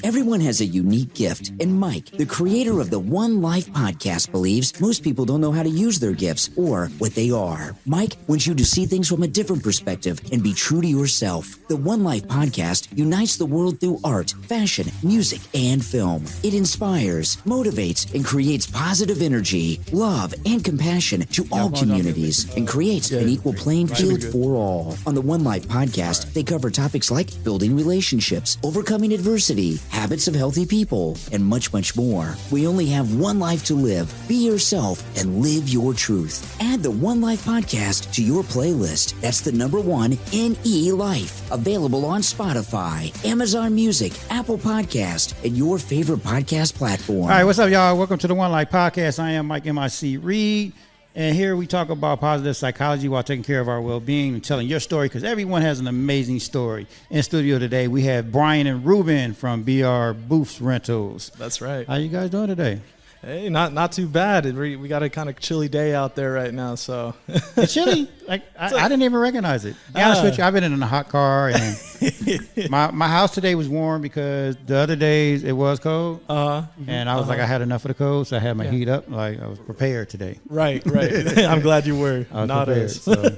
Everyone has a unique gift, and Mike, the creator of the One Life podcast, believes most people don't know how to use their gifts or what they are. Mike wants you to see things from a different perspective and be true to yourself. The One Life podcast unites the world through art, fashion, music, and film. It inspires, motivates, and creates positive energy, love, and compassion to all communities and creates an equal playing field for all. On the One Life podcast, they cover topics like building relationships, overcoming adversity, habits of healthy people, and much, much more. We only have one life to live. Be yourself and live your truth. Add the One Life podcast to your playlist. That's the number one NE Life. Available on Spotify, Amazon Music, Apple Podcast, and your favorite podcast platform. All right, what's up, y'all? Welcome to the One Life podcast. I am Mike MIC Reed. And here we talk about positive psychology while taking care of our well-being and telling your story, because everyone has an amazing story. In studio today, we have Brian and Ruben from BR Booths Rentals. That's right. How you guys doing today? Hey, not too bad. We got a kind of chilly day out there right now, so. It's chilly? I didn't even recognize it. To be honest with you, I've been in a hot car, and my house today was warm because the other days it was cold. And I was like, I had enough of the cold, so I had my heat up. Like, I was prepared today. Right. I'm glad you were. I was not prepared, us. So.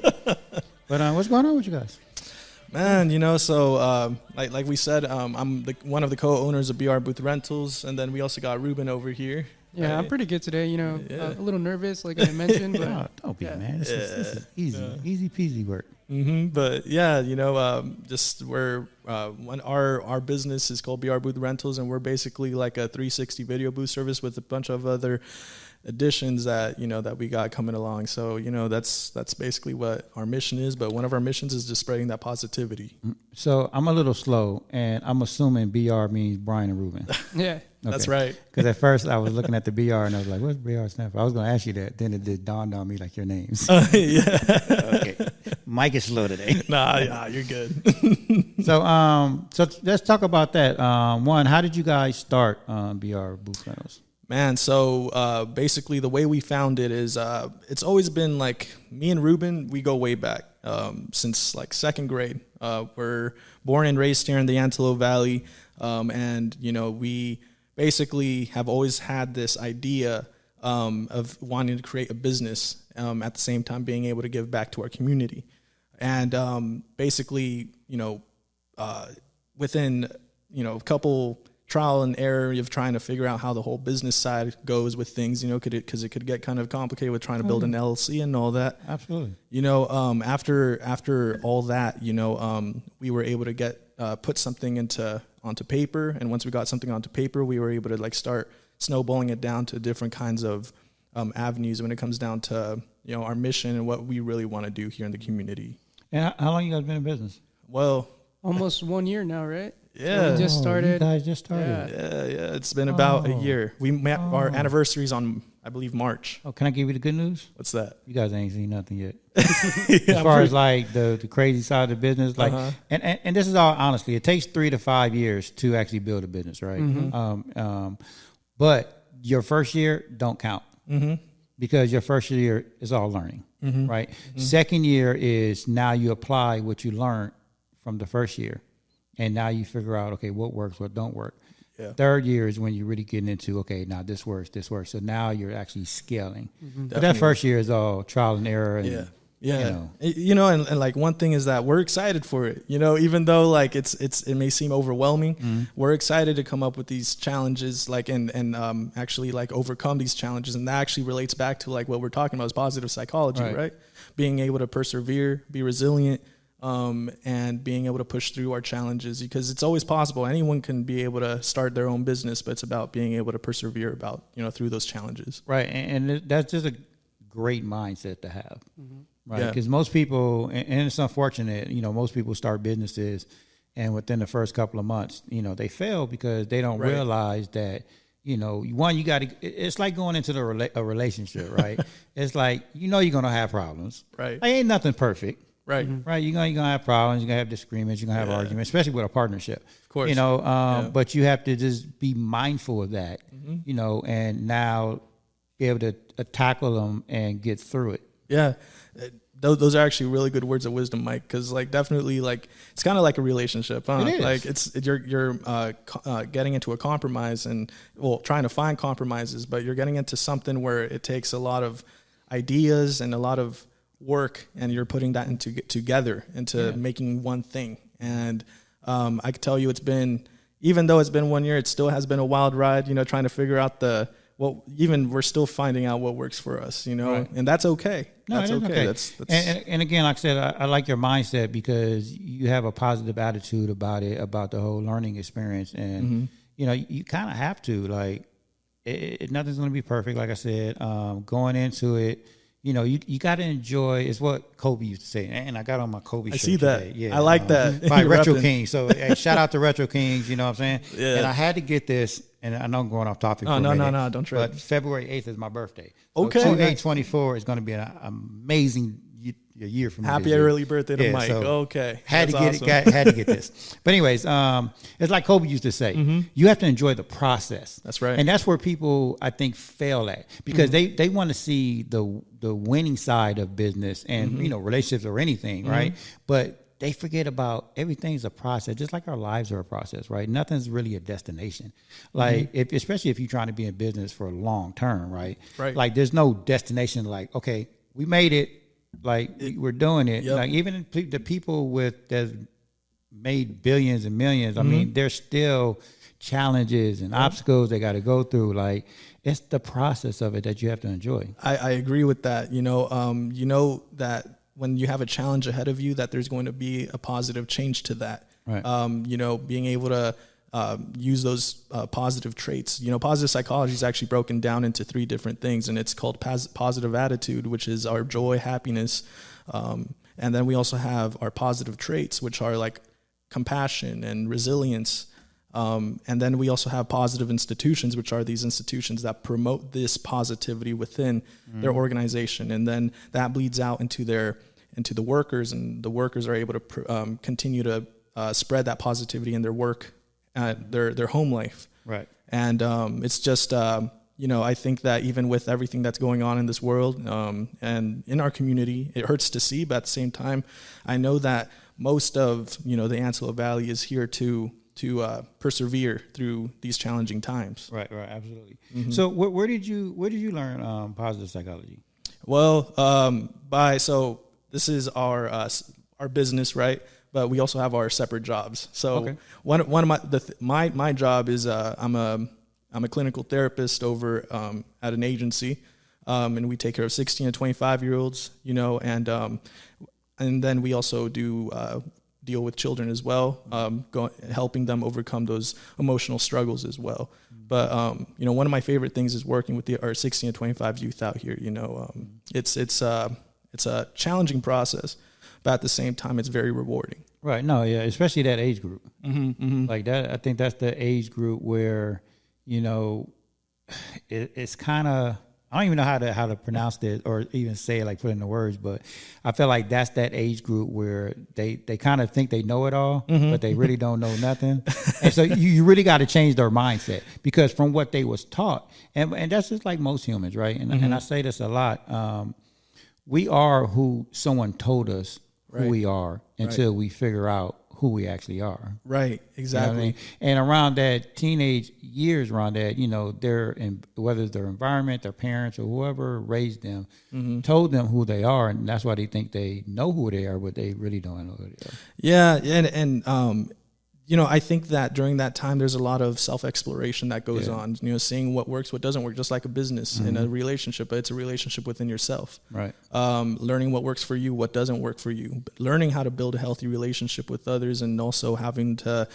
But what's going on with you guys? Man, so like we said, I'm one of the co-owners of BR Booth Rentals, and then we also got Ruben over here. Yeah, I'm pretty good today. A little nervous, like I mentioned. But Oh, don't be, man. This is easy peasy work. But yeah, just we're our business is called BR Booth Rentals, and we're basically like a 360 video booth service with a bunch of other additions that that we got coming along. So that's basically what our mission is. But one of our missions is just spreading that positivity. So I'm a little slow, and I'm assuming BR means Brian and Ruben. yeah, Okay. That's right. Because at first I was looking at the BR and I was like, what's BR stand for? I was going to ask you that. Then it just dawned on me like your names. Yeah. Okay. Mike is slow today. Nah, you're good. So let's talk about that. One, how did you guys start BR Booth Rentals? Man, so basically the way we found it is it's always been like me and Ruben, we go way back since like second grade. We're born and raised here in the Antelope Valley, and we basically have always had this idea of wanting to create a business at the same time being able to give back to our community. And basically, within a couple trial and error of trying to figure out how the whole business side goes with things, because it could get kind of complicated with trying to build an LLC and all that. Absolutely. After all that, we were able to get put something onto paper, and once we got something onto paper, we were able to like start snowballing it down to different kinds of avenues when it comes down to our mission and what we really want to do here in the community. And how long you guys been in business? Well, almost 1 year now, right? Yeah. We just started. You guys just started. Yeah. It's been about a year. We met our anniversary's on, I believe, March. Oh, can I give you the good news? What's that? You guys ain't seen nothing yet. As far as like the crazy side of the business, like, and this is all honestly, it takes 3 to 5 years to actually build a business, right? But your first year don't count because your first year is all learning, right? Second year is now you apply what you learned from the first year. And now you figure out, okay, what works, what don't work. Yeah. Third year is when you're really getting into, okay, now this works. So now you're actually scaling. But that first year is all trial and error. And, and like one thing is that we're excited for it. Even though like it may seem overwhelming, we're excited to come up with these challenges, like and actually like overcome these challenges. And that actually relates back to like what we're talking about is positive psychology, right? Being able to persevere, be resilient. And being able to push through our challenges, because it's always possible. Anyone can be able to start their own business, but it's about being able to persevere through those challenges. Right. And that's just a great mindset to have, right? Because most people, and it's unfortunate, most people start businesses and within the first couple of months, they fail because they don't realize that, one, you got to, it's like going into a relationship, right? It's like, you're going to have problems. Right. Like, ain't nothing perfect. Right. Right. You're gonna have problems. You're gonna have disagreements. You're gonna have arguments, especially with a partnership. Of course. But you have to just be mindful of that. And now be able to tackle them and get through it. Yeah. those are actually really good words of wisdom, Mike, because like definitely like it's kind of like a relationship, huh? It is. Like you're getting into a compromise and trying to find compromises, but you're getting into something where it takes a lot of ideas and a lot of work, and you're putting that together into making one thing. And I can tell you, even though it's been 1 year, it still has been a wild ride, trying to figure out we're still finding out what works for us, Right. and that's okay. No, That's okay. That's and again, like I said, I like your mindset because you have a positive attitude about it, about the whole learning experience. And, you kind of have to, like, nothing's going to be perfect. Like I said, going into it, you got to enjoy. It's what Kobe used to say, and I got on my Kobe shirt. I see that. Today. Yeah, I like that. By Retro Kings. So hey, shout out to Retro Kings. You know what I'm saying? Yeah. And I had to get this, and I know I'm going off topic. No, don't trip. But February 8th is my birthday. So Okay. 2824 is going to be an amazing year for me. Happy early birthday to Mike. So okay. Had That's to get awesome. had to get this. But anyways, it's like Kobe used to say, you have to enjoy the process. That's right. And that's where people, I think, fail at, because they want to see the winning side of business and relationships or anything, right? But they forget about everything's a process, just like our lives are a process, right? Nothing's really a destination. Like, especially if you're trying to be in business for a long term, right? Right. Like, there's no destination like, okay, we made it, like, we're doing it. Yep. Like, even the people that made billions and millions, I mean, there's still challenges and obstacles they got to go through. Like, it's the process of it that you have to enjoy. I agree with that. That when you have a challenge ahead of you, that there's going to be a positive change to that. Right. Being able to use those positive traits. Positive psychology is actually broken down into 3 different things, and it's called positive attitude, which is our joy, happiness. And then we also have our positive traits, which are like compassion and resilience. And then we also have positive institutions, which are these institutions that promote this positivity within their organization. And then that bleeds out into the workers, and the workers are able to continue to spread that positivity in their work, their home life. Right. And it's just, I think that even with everything that's going on in this world and in our community, it hurts to see, but at the same time, I know that most of, the Antelope Valley is here to persevere through these challenging times. Right, absolutely. So where did you learn positive psychology? Well, so this is our business, right? But we also have our separate jobs. So one of my job is I'm a clinical therapist over at an agency, and we take care of 16 to 25-year-olds, and then we also do deal with children as well, helping them overcome those emotional struggles as well. But one of my favorite things is working with our 16 to 25 youth out here. It's a challenging process, but at the same time, it's very rewarding. Right. No. Yeah. Especially that age group. Like that. I think that's the age group where it's kind of. I don't even know how to pronounce it or even say it, like put it in the words, but I feel like that's that age group where they kind of think they know it all, but they really don't know nothing. And so you really got to change their mindset, because from what they was taught, and that's just like most humans, right? And I say this a lot. We are who someone told us who we are until we figure out who we actually are. Right, exactly. You know what I mean? And around that teenage years, around that, they're in, whether it's their environment, their parents, or whoever raised them, told them who they are, and that's why they think they know who they are, but they really don't know who they are. Yeah, and I think that during that time, there's a lot of self-exploration that goes on, seeing what works, what doesn't work, just like a business and a relationship, but it's a relationship within yourself. Right. Learning what works for you, what doesn't work for you, learning how to build a healthy relationship with others, and also having to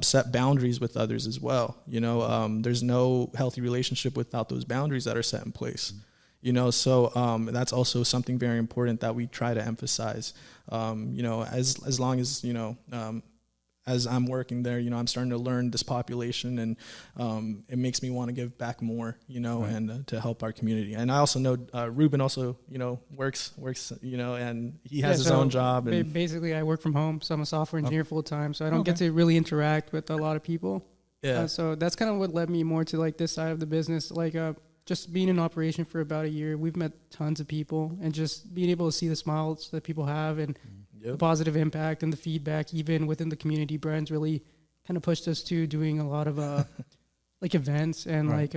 set boundaries with others as well. There's no healthy relationship without those boundaries that are set in place. So that's also something very important that we try to emphasize. As long as as I'm working there, I'm starting to learn this population, and it makes me want to give back more, and to help our community. And I also know Ruben also, works, and he has his own job. And basically, I work from home, so I'm a software engineer full time, so I don't get to really interact with a lot of people. Yeah. So that's kind of what led me more to like this side of the business. Like just being in operation for about a year, we've met tons of people, and just being able to see the smiles that people have and the positive impact and the feedback, even within the community. Brian's really kind of pushed us to doing a lot of like events and what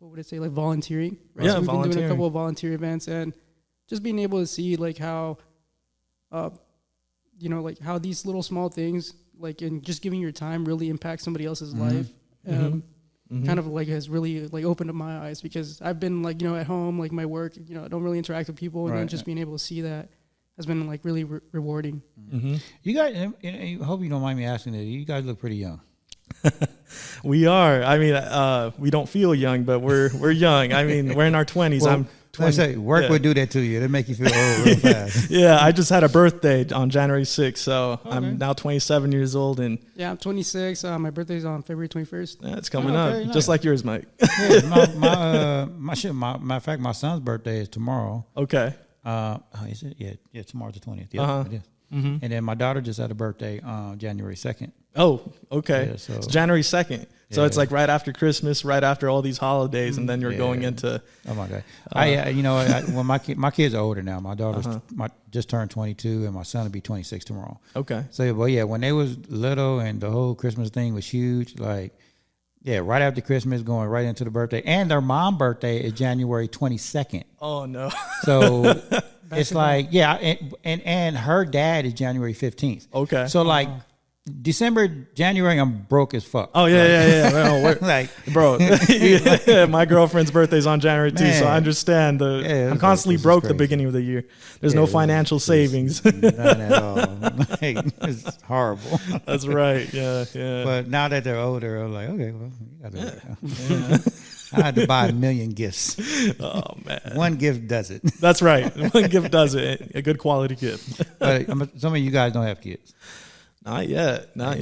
would it say, like volunteering, right? Yeah, so we've been doing a volunteering. couple of volunteer events, and just being able to see like how like how these little small things, like in just giving your time, really impact somebody else's life. Kind of like has really like opened up my eyes, because I've been like, at home, like my work, I don't really interact with people, and then just being able to see that has been like really rewarding. You guys, and I hope you don't mind me asking this, you guys look pretty young. We are. I mean, we don't feel young, but we're young. I mean, we're in our 20s. Well, I'm 20. Let's say work would do that to you. It'd make you feel old real fast. Yeah, I just had a birthday on January 6th, so I'm now 27 years old, and Yeah, I'm 26. My birthday's on February 21st. yeah, it's coming Okay, up, nice. just like yours, Mike. Yeah, matter of fact, my son's birthday is tomorrow. Okay. Is it? Yeah, tomorrow's the 20th. Yeah, it is. And then my daughter just had a birthday on January 2nd. Oh, okay. Yeah, so- it's January 2nd. So it's Yeah. like right after Christmas, right after all these holidays, and then you're going into. Oh my God! When my kids are older now. My daughter's just turned 22, and my son will be 26 tomorrow. Okay. So, but yeah, when they was little and the whole Christmas thing was huge, like, yeah, right after Christmas, going right into the birthday, and their mom birthday is January 22nd. Oh no. So it's like, yeah, and her dad is January 15th. Okay. So like December, January, I'm broke as fuck. Oh yeah. No, Like, bro, yeah, my girlfriend's birthday's on January 2, so I Man. understand. Yeah, I'm constantly this is broke the crazy. beginning of the year. There's Yeah, no this financial is- savings. none at all. Like, it's horrible. That's right. Yeah. But now that they're older, I'm like, okay, well, you got to work now. I had to buy 1 million gifts. Oh man. One gift does it. That's right. One gift does it. A good quality gift. But some of you guys don't have kids. Not yet. Right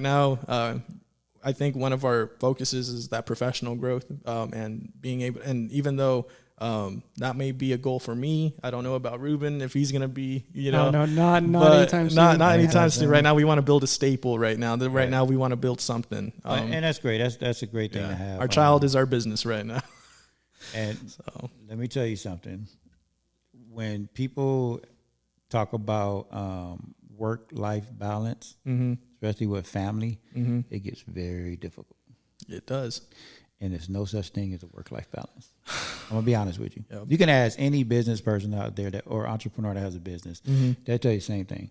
now, I think one of our focuses is that professional growth, and being able, and even though that may be a goal for me, I don't know about Ruben if he's gonna be, No, not but anytime soon. Not anytime Yeah, soon. Right now, we want to build a staple. Right now, right now we want to build something. And that's great. That's a great thing to have. Our child is our business right now. And So let me tell you something. When people talk about work-life balance, especially with family, it gets very difficult. it does. And there's no such thing as a work-life balance. I'm gonna be honest with you. Yep. You can ask any business person out there or entrepreneur that has a business. They'll tell you the same thing,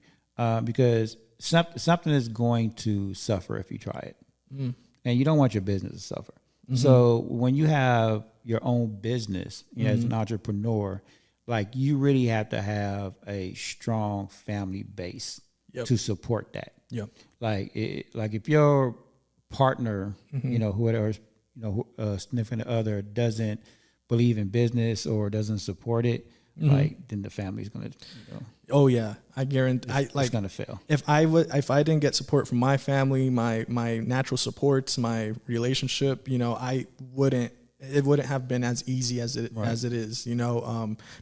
because something is going to suffer if you try it, and you don't want your business to suffer. So when you have your own business, as an entrepreneur, like you really have to have a strong family base to support that. Yep. Like if your partner, whoever, significant other doesn't believe in business or doesn't support it, like then the family's gonna, Oh yeah, I guarantee. it's gonna fail. If I didn't get support from my family, my natural supports, my relationship, it wouldn't have been as easy as it is,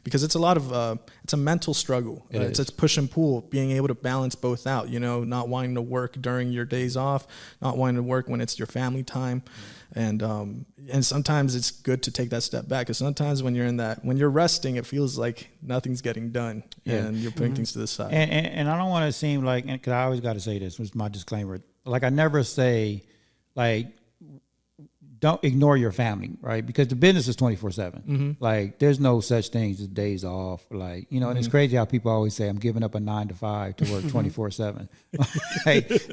because it's a lot of it's a mental struggle. It's push and pull, being able to balance both out, not wanting to work during your days off, not wanting to work when it's your family time. And sometimes it's good to take that step back, because sometimes when you're resting, it feels like nothing's getting done, and you're putting things to the side. And I don't want to seem like, because I always got to say this was my disclaimer. Like I never say, like, don't ignore your family, right? Because the business is 24/7. Like there's no such things as days off. Like, and it's crazy how people always say, I'm giving up a 9 to 5 to work 24/7.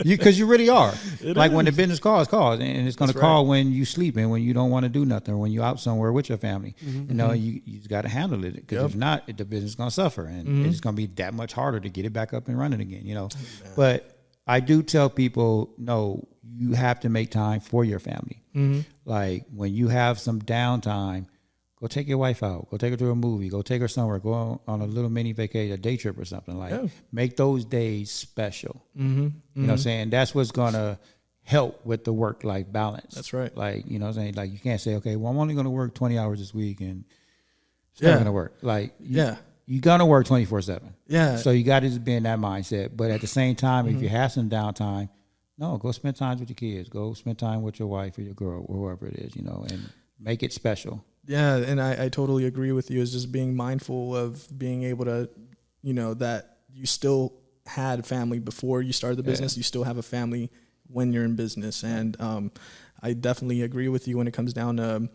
Because you really are. When the business calls, and it's going to call when you sleep and when you don't want to do nothing, or when you're out somewhere with your family. You just got to handle it, because if not, the business is going to suffer, and it's going to be that much harder to get it back up and running again. But I do tell people, no, you have to make time for your family. Like when you have some downtime, go take your wife out, go take her to a movie, go take her somewhere, go on a little mini vacation, a day trip or something. Make those days special. You know what I'm saying? That's what's going to help with the work-life balance. That's right. Like, you know what I'm saying? Like you can't say, okay, well, I'm only going to work 20 hours this week and it's not going to work. Like, you're going to work 24/7. Yeah. So you got to just be in that mindset. But at the same time, if you have some downtime, No, go spend time with your kids. Go spend time with your wife or your girl, or whoever it is, and make it special. Yeah, and I totally agree with you. Is just being mindful of being able to, that you still had family before you started the business. You still have a family when you're in business. And I definitely agree with you when it comes down to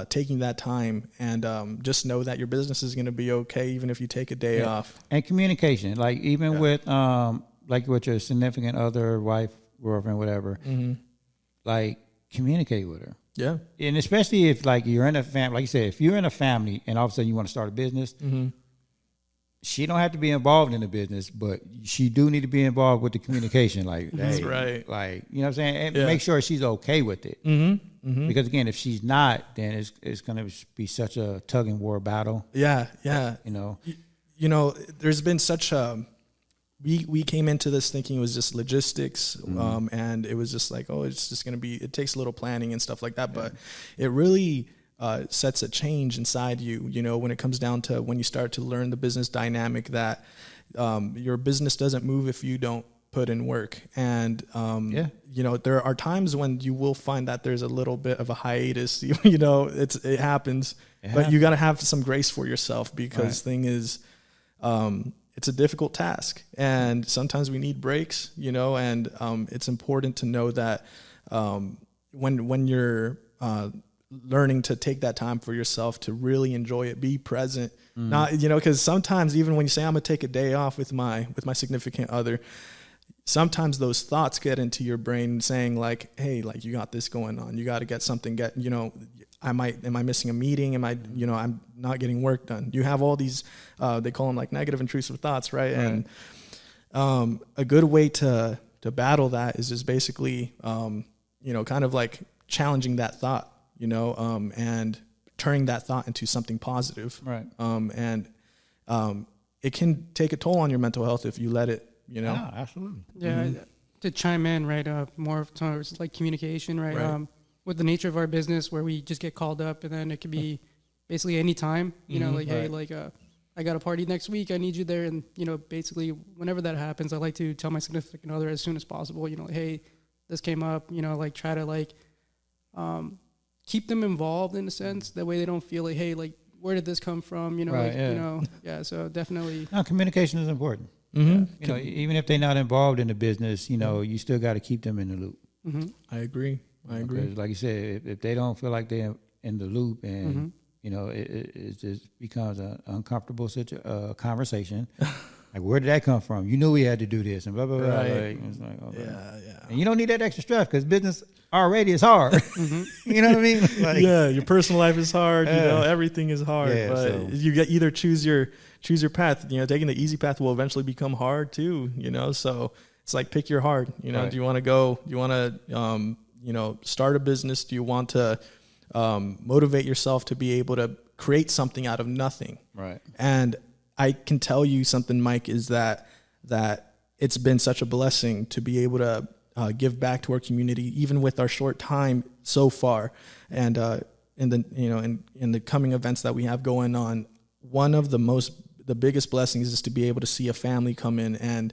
taking that time and just know that your business is going to be okay even if you take a day off. And communication, like even with like with your significant other, wife, girlfriend, whatever, like communicate with her. Yeah. And especially if like you're in a family, like you said, if you're in a family and all of a sudden you want to start a business, she don't have to be involved in the business, but she do need to be involved with the communication. Like, that's hey, right. Like, you know what I'm saying? And make sure she's okay with it. Because again, if she's not, then it's going to be such a tug and war battle. Yeah. There's been such a, we came into this thinking it was just logistics, and it was just like, it's just going to be, it takes a little planning and stuff like that, but it really sets a change inside you, when it comes down to when you start to learn the business dynamic that your business doesn't move if you don't put in work. And, there are times when you will find that there's a little bit of a hiatus, it happens, but you got to have some grace for yourself because thing is, it's a difficult task, and sometimes we need breaks, and it's important to know that when you're learning to take that time for yourself to really enjoy it, be present, not because sometimes even when you say I'm gonna take a day off with my significant other, sometimes those thoughts get into your brain saying like, hey, like you got this going on, you got to get something, am I missing a meeting? Am I, I'm not getting work done. You have all these, they call them like negative intrusive thoughts, right? And a good way to battle that is just basically, kind of like challenging that thought, and turning that thought into something positive. Right. And it can take a toll on your mental health if you let it, Yeah, absolutely. Yeah, to chime in, right, more towards like communication, right? With the nature of our business where we just get called up and then it could be basically any time, hey, like I got a party next week, I need you there. And, basically whenever that happens, I like to tell my significant other as soon as possible, hey, this came up, like try to like keep them involved in a sense. That way they don't feel like, hey, like where did this come from? So definitely. No, communication is important. Even if they're not involved in the business, you still got to keep them in the loop. I agree. Because like you said, if they don't feel like they're in the loop and, it just becomes an uncomfortable conversation. Like, where did that come from? You knew we had to do this and blah, blah, blah. Right. It's like, okay. Yeah. And you don't need that extra stress because business already is hard. You know what I mean? Like, your personal life is hard. Everything is hard. Yeah, but you either choose your path. Taking the easy path will eventually become hard too. So it's like pick your heart. Right. Do you want to go? Do you want to start a business? Do you want to motivate yourself to be able to create something out of nothing? Right. And I can tell you something, Mike, is that it's been such a blessing to be able to give back to our community, even with our short time so far. And in the coming events that we have going on, one of the biggest blessings is to be able to see a family come in and,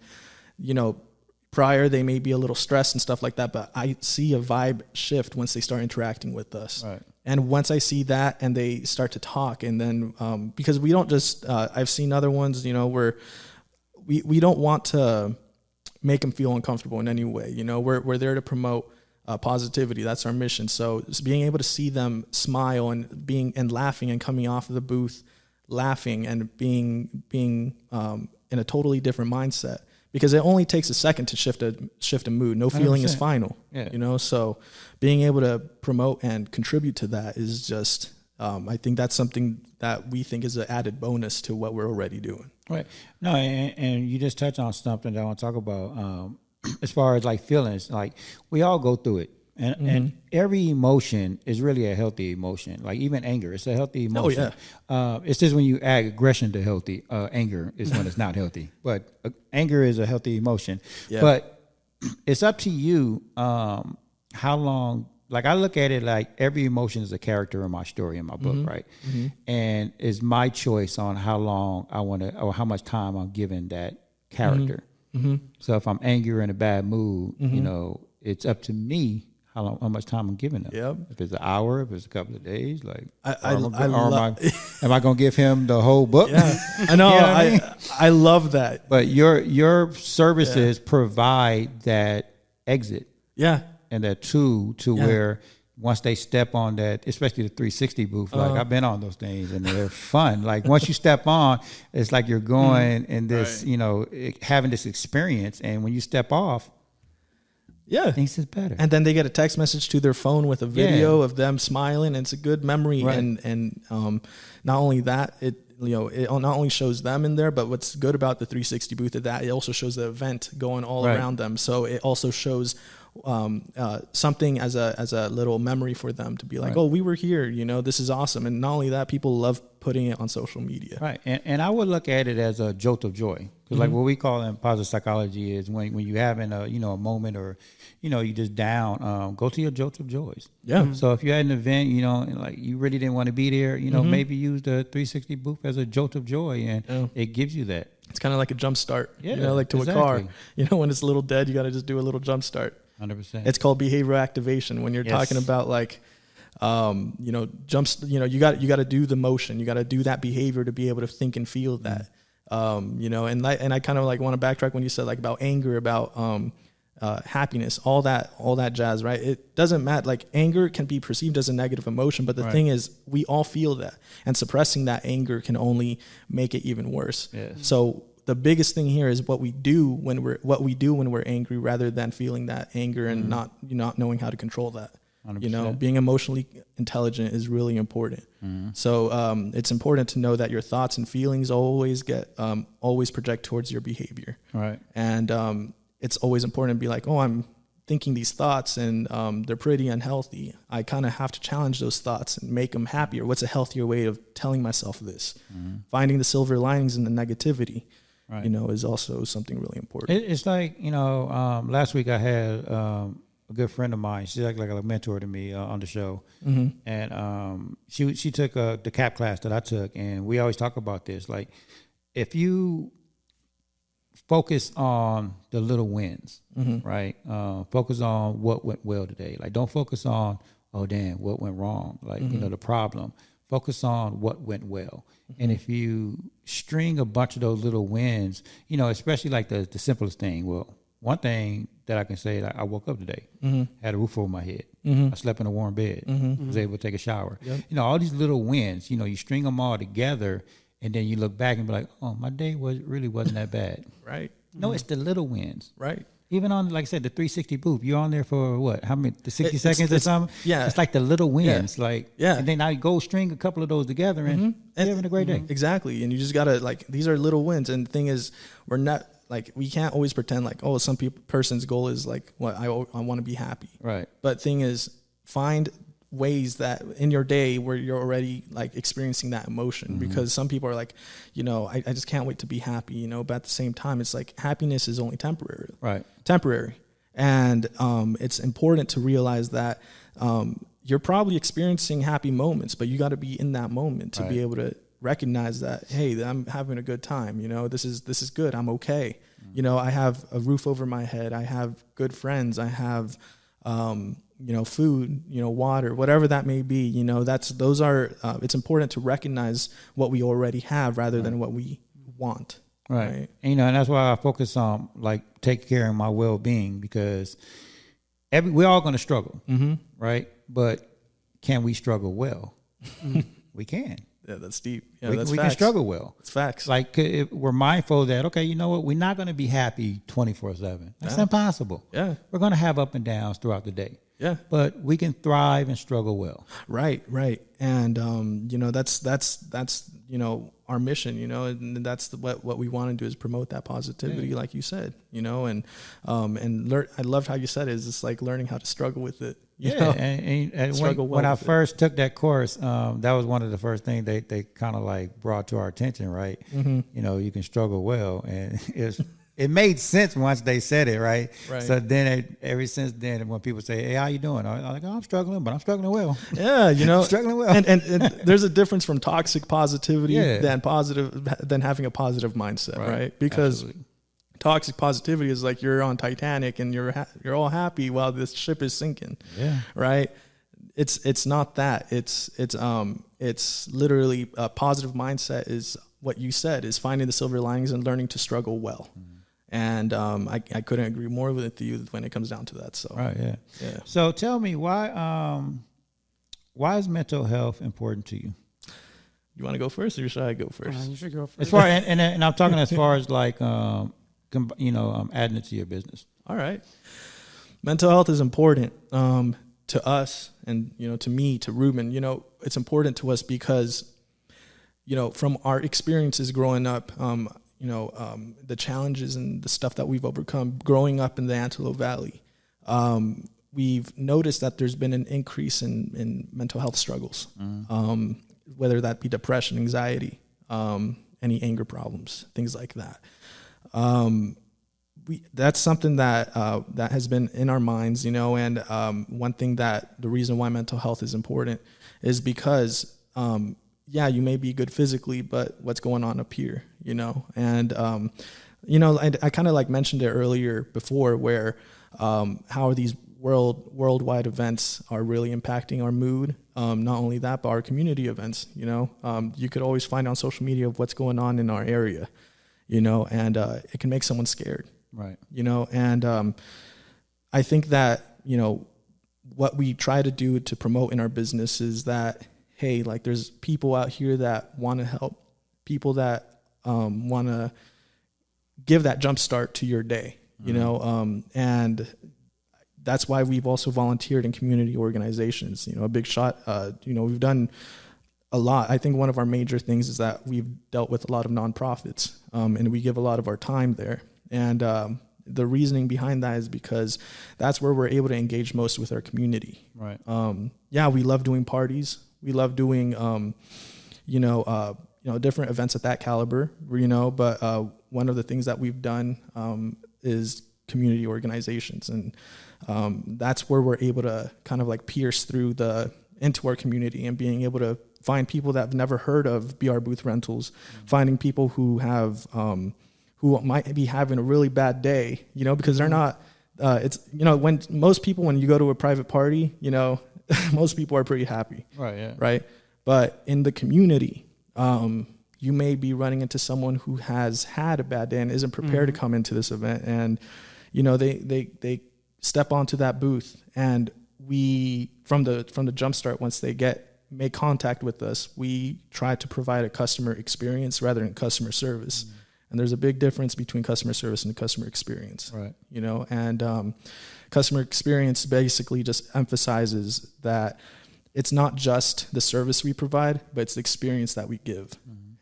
prior they may be a little stressed and stuff like that, but I see a vibe shift once they start interacting with us. Right. And once I see that and they start to talk, and then because we don't just I've seen other ones, where we don't want to make them feel uncomfortable in any way. We're there to promote positivity. That's our mission. So being able to see them smile and laughing and coming off of the booth laughing and being in a totally different mindset. Because it only takes a second to shift a mood. No feeling 100%. Is final. Yeah. So being able to promote and contribute to that is just, I think that's something that we think is an added bonus to what we're already doing. Right. No, and you just touched on something that I want to talk about. As far as like feelings, like we all go through it. And every emotion is really a healthy emotion. Like even anger, it's a healthy emotion. Oh, yeah. It's just when you add aggression to healthy, anger is when it's not healthy. But anger is a healthy emotion. Yeah. But it's up to you how long. Like I look at it like every emotion is a character in my story in my book, right? And it's my choice on how long I want to or how much time I'm giving that character. So if I'm angry or in a bad mood, it's up to me how much time I'm giving them. Yep. If it's an hour, if it's a couple of days, like, am I going to give him the whole book? Yeah, I know. You know what I mean? I love that. But your services provide that exit. Yeah. And that tool to where once they step on that, especially the 360 booth, like I've been on those things and they're fun. Like once you step on, it's like you're going in this, you know, having this experience. And when you step off, things is better. And then they get a text message to their phone with a video of them smiling. And it's a good memory. Right. And not only that, it not only shows them in there, but what's good about the 360 booth is that it also shows the event going all around them. So it also shows something as a little memory for them to be like, oh, we were here, you know, this is awesome. And not only that, people love putting it on social media. Right. And I would look at it as a jolt of joy. Because like what we call in positive psychology is when you having a moment or, you know, you just down, go to your jolt of joys. Yeah. Mm-hmm. So if you had an event, you know, and like you really didn't want to be there, you know, maybe use the 360 booth as a jolt of joy and it gives you that. It's kind of like a jump start, you know, like to a car. You know, when it's a little dead, you got to just do a little jump start. 100%. It's called behavioral activation. When you're talking about like, you know, jumps, you know, you got to do the motion, you got to do that behavior to be able to think and feel that. You know, and I kind of like want to backtrack when you said like about anger, about happiness, all that jazz, right? It doesn't matter. Like anger can be perceived as a negative emotion, but the thing is, we all feel that, and suppressing that anger can only make it even worse. Yes. So the biggest thing here is what we do when we're angry, rather than feeling that anger and not knowing how to control that. 100%. You know, being emotionally intelligent is really important. So it's important to know that your thoughts and feelings always project towards your behavior. Right. And it's always important to be like, oh, I'm thinking these thoughts and they're pretty unhealthy. I kind of have to challenge those thoughts and make them happier. What's a healthier way of telling myself this? Finding the silver linings in the negativity, you know, is also something really important. It's like, you know, last week I had a good friend of mine. She's like a mentor to me on the show. And she took the CAP class that I took. And we always talk about this. Like, if you focus on the little wins, right? Focus on what went well today. Like, don't focus on, oh, damn, what went wrong? Like, you know, the problem. Focus on what went well. And if you string a bunch of those little wins, you know, especially like the simplest thing. Well, one thing that I can say, that I woke up today, had a roof over my head. I slept in a warm bed, was able to take a shower. You know, all these little wins, you know, you string them all together, and then you look back and be like, oh, my day really wasn't that bad. Right. No, it's the little wins. Right. Even on, like I said, the 360 booth, you're on there for what? How many? The 60 seconds or something? Yeah. It's like the little wins. Like, and then now you go string a couple of those together and you're having a great day. Exactly. And you just got to, like, these are little wins. And the thing is, we're not, like, we can't always pretend like, oh, some person's goal is like, what, I want to be happy. Right. But thing is, find ways that in your day where you're already like experiencing that emotion, because some people are like, you know, I just can't wait to be happy, you know, but at the same time, it's like happiness is only temporary. Right. Temporary. And it's important to realize that you're probably experiencing happy moments, but you got to be in that moment to be able to recognize that, hey, I'm having a good time, you know, this is good, I'm okay. You know, I have a roof over my head, I have good friends, I have you know, food, you know, water, whatever that may be, you know, it's important to recognize what we already have rather than what we want. Right. And, you know, and that's why I focus on like taking care of my well-being, because we're all going to struggle, right? But can we struggle well? We can. Yeah, that's deep. Yeah, we can struggle well. It's facts. Like, we're mindful that, okay, you know what? We're not going to be happy 24/7. That's impossible. Yeah. We're going to have up and downs throughout the day. Yeah. But we can thrive and struggle well. Right. And, you know, that's, you know, our mission, you know, and that's what we want to do is promote that positivity, like you said, you know, and I loved how you said it, is it's like learning how to struggle with it. You know? And when I first took that course, that was one of the first things they kind of like brought to our attention, right? You know, you can struggle well, and it made sense once they said it, right? So then, ever since then, when people say, "Hey, how you doing?" I'm like, "Oh, I'm struggling, but I'm struggling well." Yeah, you know, struggling well. And there's a difference from toxic positivity than having a positive mindset, right? Because Toxic positivity is like you're on Titanic and you're all happy while this ship is sinking. Yeah. Right. It's not that. It's literally a positive mindset is what you said, is finding the silver linings and learning to struggle well. And I couldn't agree more with you when it comes down to that. So right, yeah. So tell me why is mental health important to you? You want to go first, or should I go first? You should go first. As far and I'm talking as far as like adding it to your business. All right. Mental health is important to us, and to me, to Ruben. It's important to us because from our experiences growing up, the challenges and the stuff that we've overcome growing up in the Antelope Valley, we've noticed that there's been an increase in mental health struggles, whether that be depression, anxiety, any anger problems, things like that. That's something that has been in our minds, and one thing that the reason why mental health is important is because, you may be good physically, but what's going on up here, and, I kind of like mentioned it earlier before where how these worldwide events are really impacting our mood. Not only that, but our community events, you could always find on social media of what's going on in our area, and it can make someone scared. Right. And I think that, what we try to do to promote in our business is that, hey, like there's people out here that want to help, people that want to give that jump start to your day, and that's why we've also volunteered in community organizations, a big shot, we've done a lot. I think one of our major things is that we've dealt with a lot of nonprofits, and we give a lot of our time there. And the reasoning behind that is because that's where we're able to engage most with our community. Right. We love doing parties. We love doing, different events at that caliber, but one of the things that we've done is community organizations. And that's where we're able to kind of like pierce through into our community and being able to find people that have never heard of BR Booth Rentals, finding people who have, who might be having a really bad day, because they're not, when most people, when you go to a private party, most people are pretty happy. Right. Yeah. Right. But in the community, you may be running into someone who has had a bad day and isn't prepared to come into this event. And, they step onto that booth, and we, from the jumpstart, once they make contact with us, we try to provide a customer experience rather than customer service. And there's a big difference between customer service and customer experience. Right. And customer experience basically just emphasizes that it's not just the service we provide, but it's the experience that we give.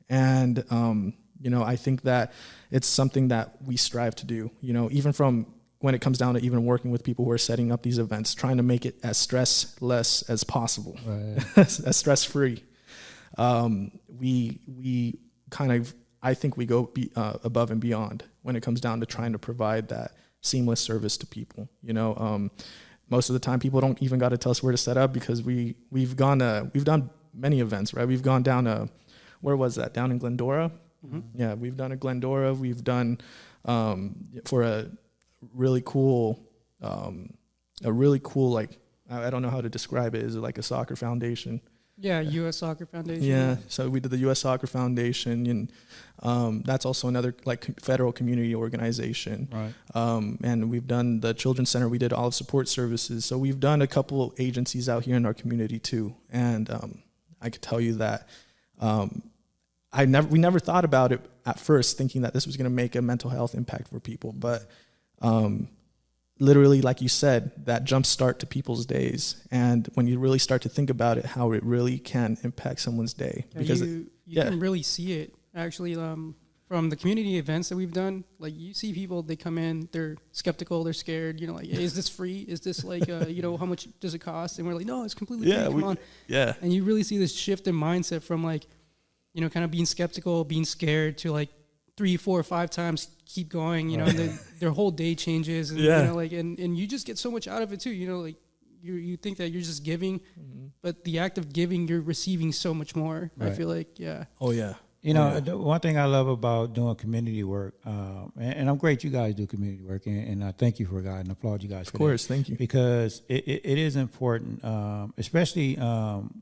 And, I think that it's something that we strive to do, even from when it comes down to even working with people who are setting up these events, trying to make it as stressless as possible, right. as stress-free. We kind of, I think we go above and beyond when it comes down to trying to provide that seamless service to people. Most of the time people don't even got to tell us where to set up because we've done many events, right? We've gone down where was that? Down in Glendora. Yeah. We've done a Glendora. We've done, for a really cool, like, I don't know how to describe it. Is it like a soccer foundation? Yeah, U.S. Soccer Foundation. Yeah, so we did the U.S. Soccer Foundation, and that's also another like federal community organization. Right. And we've done the Children's Center. We did Olive Support Services. So we've done a couple agencies out here in our community too. And I could tell you that we never thought about it at first, thinking that this was going to make a mental health impact for people, but literally, like you said, that jump start to people's days. And when you really start to think about it, how it really can impact someone's day. Yeah, because you can really see it actually from the community events that we've done. Like you see people, they come in, they're skeptical, they're scared, like, hey, is this free? Is this like, how much does it cost? And we're like, no, it's completely free, come on. Yeah. And you really see this shift in mindset from like, kind of being skeptical, being scared to like 3, 4, 5 times keep going, and their whole day changes, and and you just get so much out of it too, like you think that you're just giving, but the act of giving, you're receiving so much more. Right. I feel like, yeah. Oh yeah. You know, the one thing I love about doing community work, and I'm great you guys do community work, and I thank you for that and applaud you guys for that. Of course, thank you. Because it is important, especially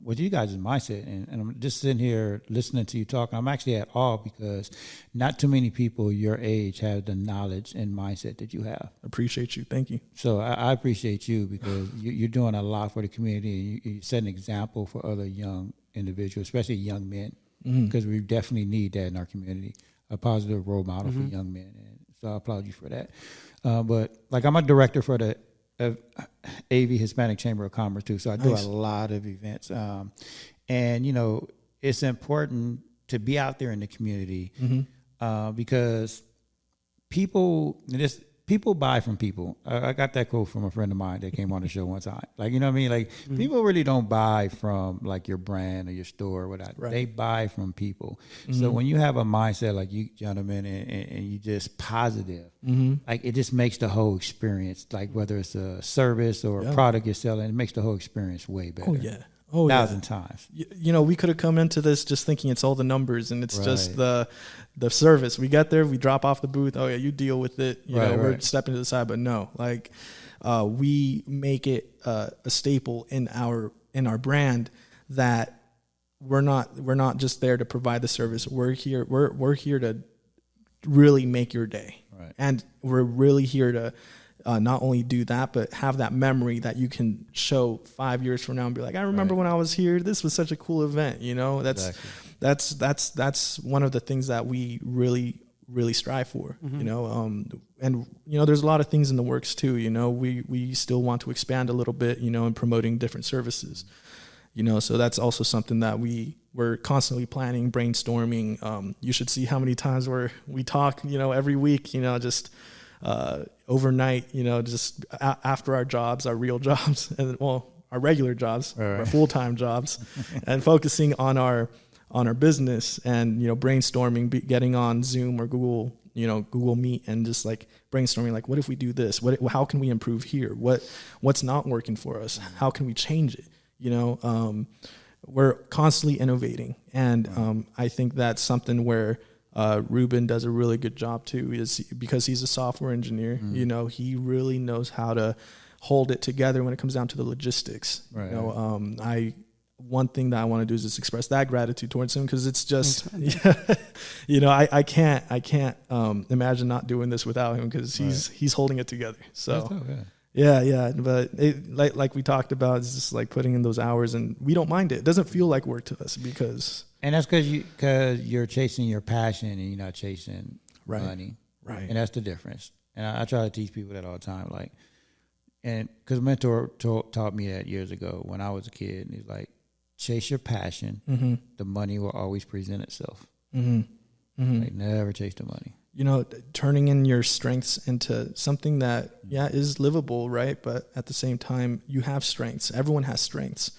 with you guys' mindset. And I'm just sitting here listening to you talk. I'm actually at awe because not too many people your age have the knowledge and mindset that you have. Appreciate you. Thank you. So I appreciate you because you're doing a lot for the community. You set an example for other young individuals, especially young men, because we definitely need that in our community, a positive role model for young men. And so I applaud you for that. But like I'm a director for the AV Hispanic Chamber of Commerce too, so I do a lot of events. And you know, it's important to be out there in the community because people buy from people. I got that quote from a friend of mine that came on the show one time. Like, you know what I mean? Like, people really don't buy from, like, your brand or your store or whatever. Right. They buy from people. So when you have a mindset like you gentlemen and you just positive, like, it just makes the whole experience, like, whether it's a service or a product you're selling, it makes the whole experience way better. Oh, yeah. 1,000 times. You know, we could have come into this just thinking it's all the numbers and it's just the service. We get there, we drop off the booth. Oh yeah, you deal with it. You know, we're stepping to the side. But no, like we make it a staple in our brand that we're not just there to provide the service. We're here to really make your day, and we're really here to. Not only do that, but have that memory that you can show 5 years from now and be like, I remember when I was here, this was such a cool event. You know, that's one of the things that we really strive for, you know, and, you know, there's a lot of things in the works too. You know, we still want to expand a little bit, you know, in promoting different services, you know, so that's also something that we're constantly planning, brainstorming. You should see how many times we talk, you know, every week, you know, just, overnight, you know, just after our jobs, our real jobs, and our regular jobs, our full-time jobs, and focusing on our business, and, you know, brainstorming, getting on Zoom or Google Meet, and just like brainstorming, like, what if we do this? How can we improve here? What's not working for us? How can we change it? You know, we're constantly innovating, and I think that's something where. Ruben does a really good job too, is because he's a software engineer. You know, he really knows how to hold it together when it comes down to the logistics. You know, one thing that I want to do is just express that gratitude towards him, because it's just, you know, I can't imagine not doing this without him, because he's holding it together. So. Yeah, but like we talked about, it's just like putting in those hours, and we don't mind it. It doesn't feel like work to us, because and that's because you're chasing your passion and you're not chasing money, right? And that's the difference. And I try to teach people that all the time, like, and because a mentor taught me that years ago when I was a kid, and he's like, chase your passion, the money will always present itself. Like, never chase the money. You know, turning in your strengths into something that, is livable, right? But at the same time, you have strengths. Everyone has strengths.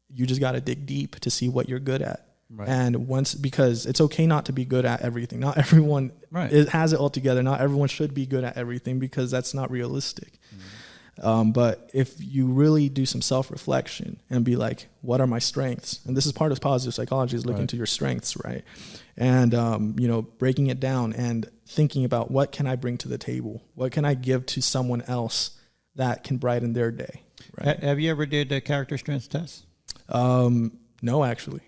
You just got to dig deep to see what you're good at. And because it's okay not to be good at everything. Not everyone has it all together. Not everyone should be good at everything, because that's not realistic. But if you really do some self-reflection and be like, what are my strengths? And this is part of positive psychology, is looking to your strengths, right? And, you know, breaking it down and thinking about, what can I bring to the table? What can I give to someone else that can brighten their day? Right? Have you ever did the character strengths test? No, actually.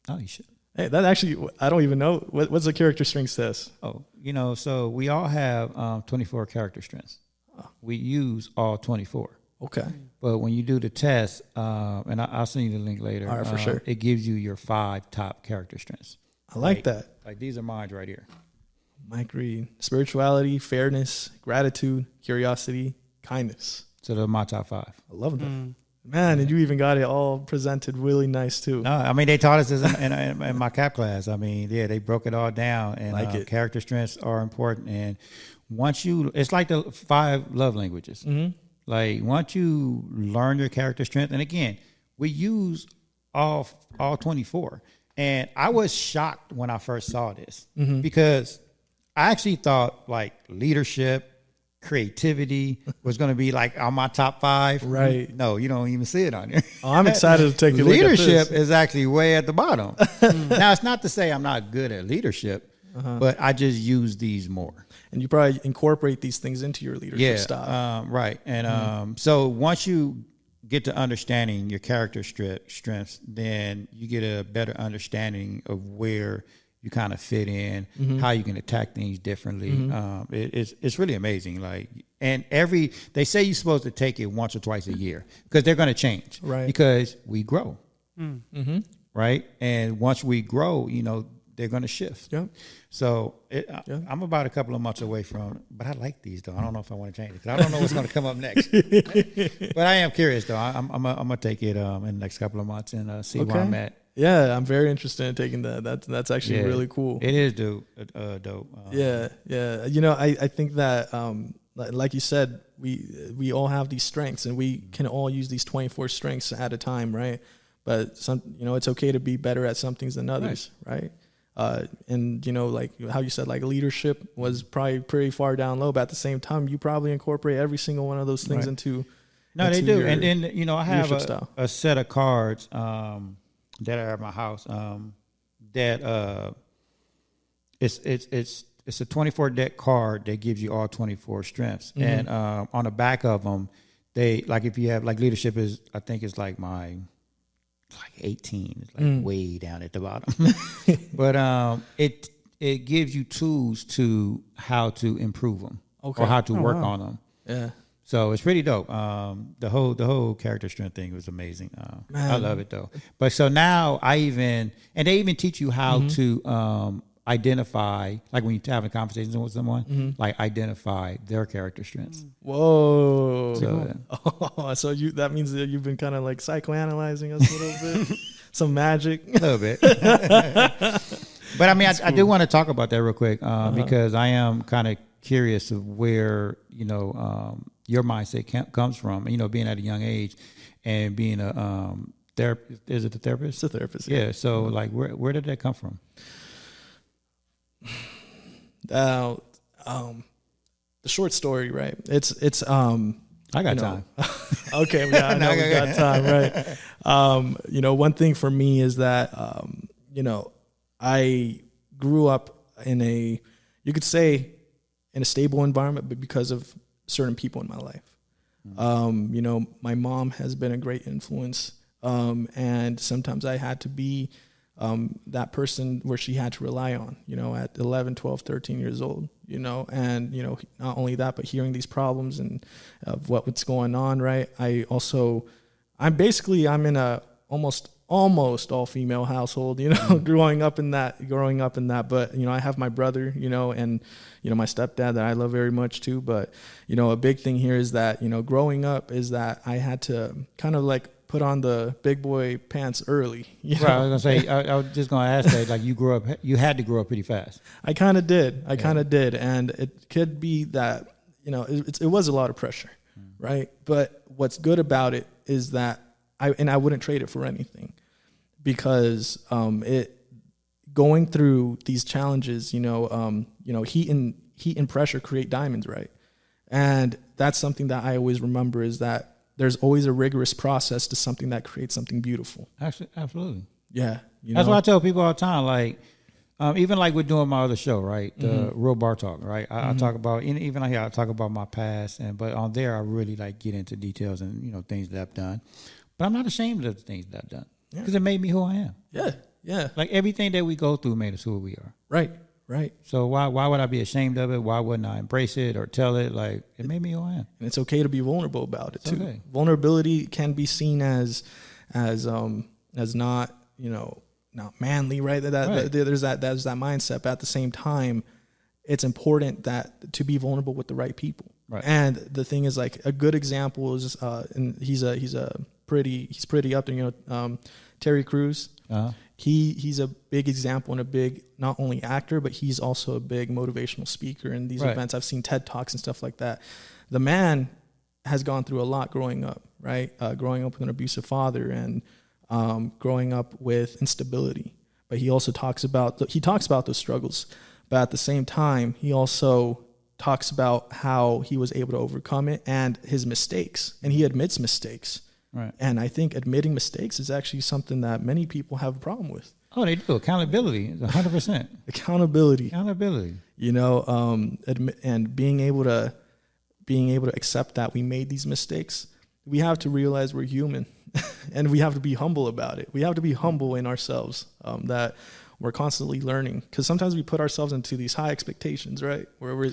Oh, you should. Hey, that actually, I don't even know. What's a character strengths test? Oh, you know, so we all have 24 character strengths. We use all 24. Okay. But when you do the test, and I'll send you the link later. All right, for sure. It gives you your 5 top character strengths. I like that. Like, these are mine right here. Mike Reed: spirituality, fairness, gratitude, curiosity, kindness. So they're my top 5. I love that. Man, and you even got it all presented really nice too. No, I mean, they taught us this in my CAP class. I mean, they broke it all down, and character strengths are important. And once it's like the 5 love languages. Like, once you learn your character strength, and again, we use all 24. And I was shocked when I first saw this, because I actually thought, like, leadership, creativity was going to be like on my top 5. Right. No, you don't even see it on there. Oh, I'm excited to take a look at Leadership this. is actually way at the bottom. Now, it's not to say I'm not good at leadership, but I just use these more. And you probably incorporate these things into your leadership style. Right. And so once you get to understanding your character strengths, then you get a better understanding of where you kind of fit in, how you can attack things differently. It's really amazing. Like, and they say you're supposed to take it once or twice a year because they're going to change, right? Because we grow, right? And once we grow, they're going to shift. Yep. So I'm about a couple of months away from, but I like these though. I don't know if I want to change it because I don't know what's going to come up next. But I am curious though. I'm gonna take it in the next couple of months and see where I'm at. Yeah, I'm very interested in taking that. That's actually really cool. It is dope. Yeah. I think that like you said, we all have these strengths and we can all use these 24 strengths at a time, right? But it's okay to be better at some things than others, right? And like how you said, like leadership was probably pretty far down low, but at the same time, you probably incorporate every single one of those things into. No, they do. And then, I have a set of cards that are at my house that it's a 24 deck card that gives you all 24 strengths. And on the back of them, they like if you have like leadership is, I think it's like 18. It's like way down at the bottom. But it gives you tools to how to improve them or how to work on them. Yeah. So it's pretty dope. The whole character strength thing was amazing. I love it though. But so now they even teach you how to identify, like when you're having conversations with someone, like identify their character strengths. Whoa. So, so that means that you've been kind of like psychoanalyzing us a little bit. Some magic. A little bit. But I mean, I do want to talk about that real quick because I am kind of curious of where, your mindset comes from, being at a young age and being a therapist. Is it a therapist? It's a therapist. Yeah. So like, where did that come from? The short story, right? It's I got time. Okay, yeah, I know we got time, right? One thing for me is that I grew up in a stable environment, but because of certain people in my life. My mom has been a great influence, and sometimes I had to be that person where she had to rely on, at 11, 12, 13 years old, and, not only that, but hearing these problems and of what's going on, right? I'm in a almost all female household, growing up in that, but, I have my brother, and, my stepdad that I love very much too. But, a big thing here is that, growing up is that I had to kind of like put on the big boy pants early. Right, I was gonna say, I was just gonna ask that, like you had to grow up pretty fast. I kind of did. And it could be that, it was a lot of pressure, right? But what's good about it is that I wouldn't trade it for anything, because going through these challenges, heat and pressure create diamonds, right? And that's something that I always remember, is that there's always a rigorous process to something that creates something beautiful. Actually, absolutely. Yeah. That's what I tell people all the time. Like, even like we're doing my other show, right? The Real Bar Talk, right? I talk about, even here, I talk about my past, but on there, I really like get into details and, things that I've done. But I'm not ashamed of the things that I've done because it made me who I am. Yeah. Yeah. Like everything that we go through made us who we are. Right. Right. So why would I be ashamed of it? Why wouldn't I embrace it or tell it? Like, it made me who I am. And it's okay to be vulnerable about it too. Okay. Vulnerability can be seen as not, not manly, right? There's that mindset, but at the same time, it's important that to be vulnerable with the right people. Right. And the thing is, like, a good example is, and he's pretty up there, Terry Crews. Uh-huh. He's a big example and a big, not only actor, but he's also a big motivational speaker in these events. I've seen TED Talks and stuff like that. The man has gone through a lot growing up, right? Growing up with an abusive father and growing up with instability. But he also talks about those struggles. But at the same time, he also talks about how he was able to overcome it and his mistakes, and he admits mistakes. Right. And I think admitting mistakes is actually something that many people have a problem with. Oh, they do. Accountability, 100%. Accountability. You know, and being able to accept that we made these mistakes. We have to realize we're human, and we have to be humble about it. We have to be humble in ourselves, that we're constantly learning, because sometimes we put ourselves into these high expectations, right? Where we're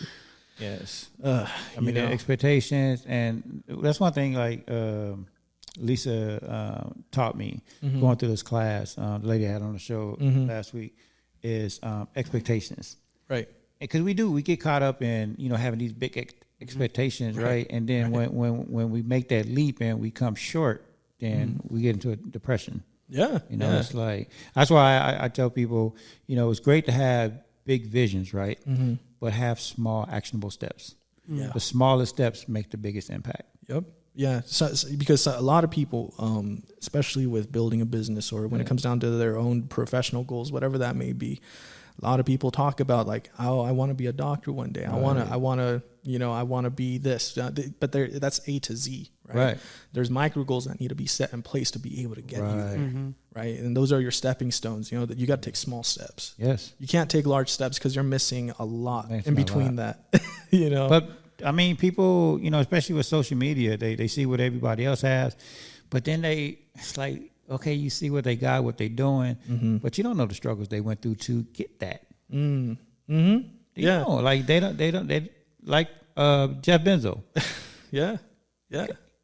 yes. I mean, the expectations, and that's one thing. Like Lisa taught me going through this class. The lady I had on the show last week is expectations, right? Because we get caught up in having these big expectations, right? And then when we make that leap and we come short, then we get into a depression. Yeah, it's like, that's why I tell people, it's great to have big visions, right? But have small actionable steps. Yeah, the smallest steps make the biggest impact. Yep. Yeah, so because a lot of people, especially with building a business or when it comes down to their own professional goals, whatever that may be, a lot of people talk about like, oh, I want to be a doctor one day. I want to be this. But that's A to Z, right? There's micro goals that need to be set in place to be able to get you there, right? And those are your stepping stones. That you got to take small steps. Yes, you can't take large steps because you're missing a lot in between that. But I mean, people, especially with social media, they see what everybody else has, but then it's like, okay, you see what they got, what they're doing, but you don't know the struggles they went through to get that. Like they like Jeff Bezos. yeah.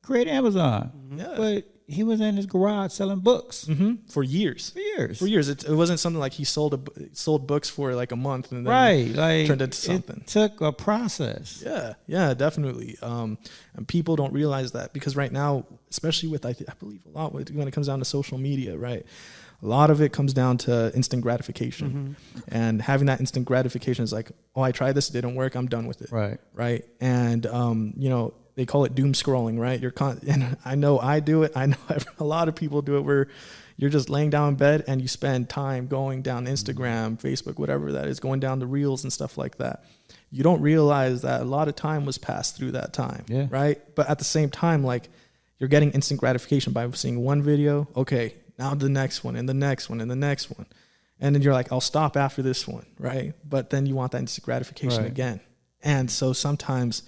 Created Amazon. But he was in his garage selling books for years. It wasn't something like he sold books for like a month and then turned into something. It took a process. Yeah, definitely. And people don't realize that, because right now, especially with I believe a lot when it comes down to social media, right? A lot of it comes down to instant gratification, and having that instant gratification is like, oh, I tried this, it didn't work, I'm done with it. Right. And they call it doom scrolling, right? And I know I do it. I know a lot of people do it, where you're just laying down in bed and you spend time going down Instagram, Facebook, whatever that is, going down the reels and stuff like that. You don't realize that a lot of time was passed through that time, right? But at the same time, like, you're getting instant gratification by seeing one video. Okay, now the next one and the next one and the next one. And then you're like, I'll stop after this one, right? But then you want that instant gratification again. And so sometimes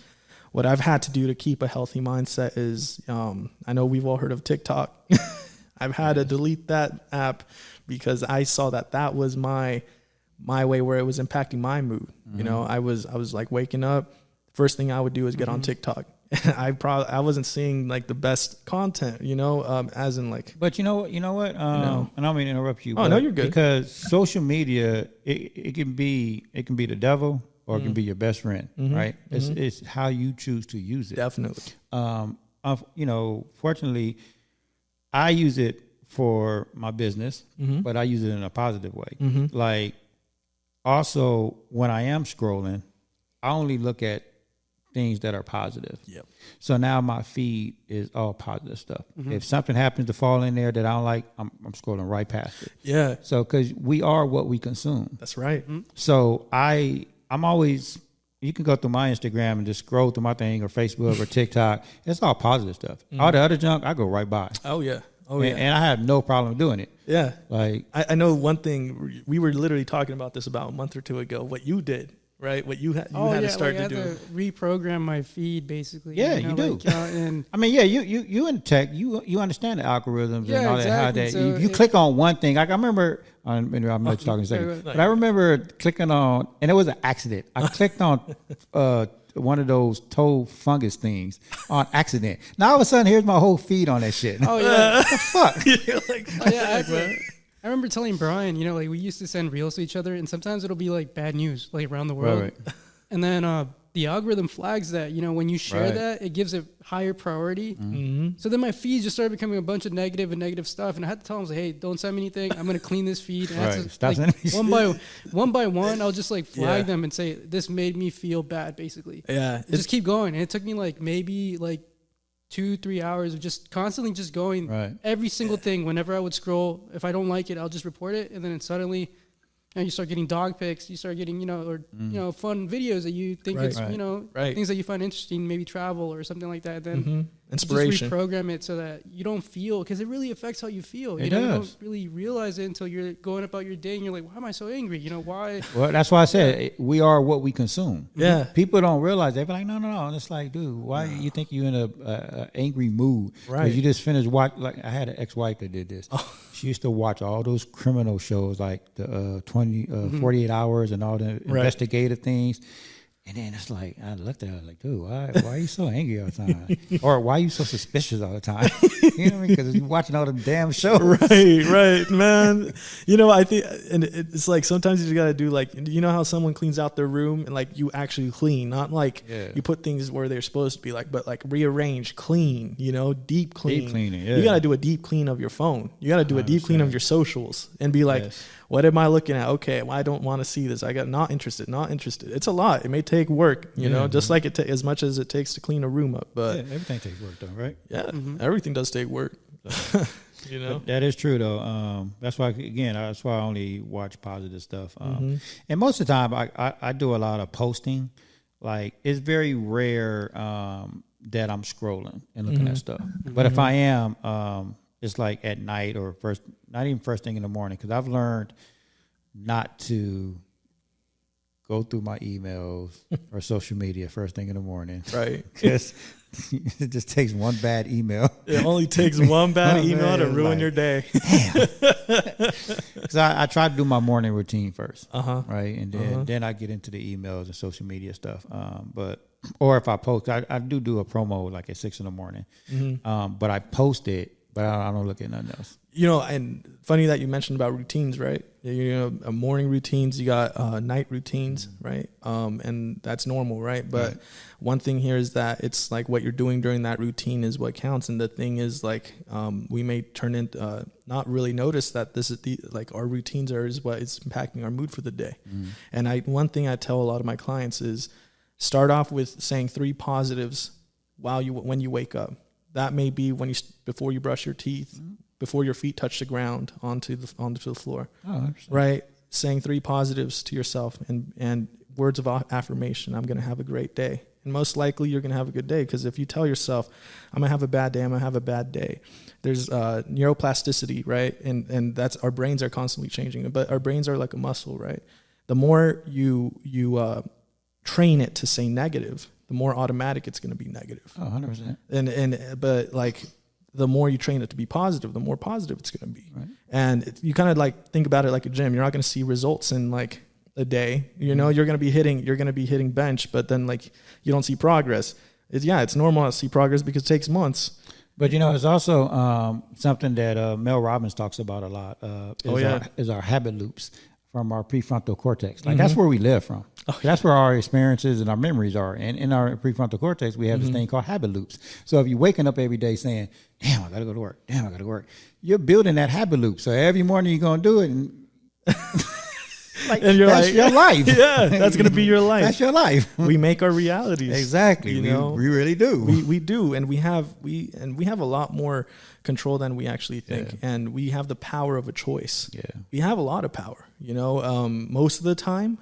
what I've had to do to keep a healthy mindset is, I know we've all heard of TikTok. I've had to delete that app because I saw that was my way where it was impacting my mood. I was like waking up, first thing I would do is get on TikTok. I wasn't seeing like the best content, as in like. But you know what? And I don't mean to interrupt you. Oh no, you're good. Because social media, it can be the devil, or it can be your best friend, right? It's how you choose to use it. Definitely. Fortunately, I use it for my business, but I use it in a positive way. Like, also, when I am scrolling, I only look at things that are positive. Yep. So now my feed is all positive stuff. If something happens to fall in there that I don't like, I'm scrolling right past it. Yeah. So, because we are what we consume. That's right. So I'm always, you can go through my Instagram and just scroll through my thing, or Facebook or TikTok. It's all positive stuff. All the other junk, I go right by. Oh yeah. And I have no problem doing it. Yeah. Like, I know one thing, we were literally talking about this about a month or two ago, what you did, right? What you had to start to do. I had to reprogram my feed, basically. Yeah, you do. And I mean, you in tech, you understand the algorithms and all exactly. that. How So you click on one thing. Like, I remember, I'm going to talk in a second, but I remember clicking on, and it was an accident. I clicked on one of those toe fungus things on accident. Now all of a sudden, here's my whole feed on that shit. Oh yeah, what the fuck? You're like, I remember telling Brian, like, we used to send reels to each other, and sometimes it'll be like bad news, like around the world. Right. And then the algorithm flags that, when you share that, it gives it higher priority. So then my feed just started becoming a bunch of negative stuff, and I had to tell him, hey, don't send me anything. I'm going to clean this feed. And I had to, Stop sending me one by one, I'll just like flag them and say, this made me feel bad, basically. Yeah. Just keep going. And it took me like maybe like 2-3 hours of just constantly just going every single thing. Whenever I would scroll, if I don't like it, I'll just report it. And then suddenly and you start getting dog pics, you start getting, fun videos that you think it's, things that you find interesting, maybe travel or something like that. Then inspiration. Just reprogram it so that you don't feel, because it really affects how you feel. It You does. don't really realize it until you're going about your day and you're like, why am I so angry? Why? Well, that's why I said we are what we consume. Yeah. People don't realize. They be like, no. And it's like, dude, why you think you're in a angry mood? Right. You just finished like I had an ex-wife that did this. She used to watch all those criminal shows like the 48 Hours and all the investigative things. And then it's like, I looked at her like, dude, why are you so angry all the time? Or why are you so suspicious all the time? You know what I mean? Because you're watching all the damn shows. Right, man. I think, and it's like sometimes you just got to do like, how someone cleans out their room and like you actually clean, not like you put things where they're supposed to be like, but like rearrange, clean, deep clean. Deep cleaning, yeah. You got to do a deep clean of your phone. You got to do a deep clean of your socials and be like, what am I looking at? Okay, well, I don't want to see this. I got not interested. It's a lot. It may take work, just like as much as it takes to clean a room up. But everything takes work though, right? Yeah, everything does take work. But that is true though. That's why I only watch positive stuff. And most of the time I do a lot of posting. Like it's very rare that I'm scrolling and looking at stuff. But if I am, it's like at night or not even first thing in the morning, because I've learned not to go through my emails or social media first thing in the morning. Right. Because it just takes one bad email. It only takes one bad email to ruin your day. Damn. Because I try to do my morning routine first. Right. And then I get into the emails and social media stuff. Or if I post, I do a promo like at 6 a.m. But I post it. But I don't look at nothing else. And funny that you mentioned about routines, right? Morning routines, you got night routines, right? And that's normal, right? But one thing here is that it's like what you're doing during that routine is what counts. And the thing is like we may turn into not really notice that this is our routines is what is impacting our mood for the day. And one thing I tell a lot of my clients is start off with saying 3 positives when you wake up. That may be before you brush your teeth, before your feet touch the ground onto the floor. Right? Saying 3 positives to yourself and words of affirmation. I'm going to have a great day. And most likely you're going to have a good day, because if you tell yourself, I'm going to have a bad day, I'm going to have a bad day. There's neuroplasticity, right? And that's, our brains are constantly changing, but our brains are like a muscle, right? The more you train it to say negative, the more automatic it's going to be negative. 100%. But like the more you train it to be positive, the more positive it's going to be. Right. And you kind of like think about it like a gym. You're not going to see results in like a day. You're going to be hitting bench, but then like you don't see progress. It's normal to see progress because it takes months. But it's also something that Mel Robbins talks about a lot. Is our habit loops from our prefrontal cortex. Like that's where we live from. That's where our experiences and our memories are. And in our prefrontal cortex, we have this thing called habit loops. So if you're waking up every day saying, damn, I got to go to work. Damn, I got to work. You're building that habit loop. So every morning you're going to do it. And and you're that's your life. Yeah, that's going to be your life. That's your life. We make our realities. Exactly. We really do. We do. And we have a lot more control than we actually think. Yeah. And we have the power of a choice. Yeah. We have a lot of power, most of the time,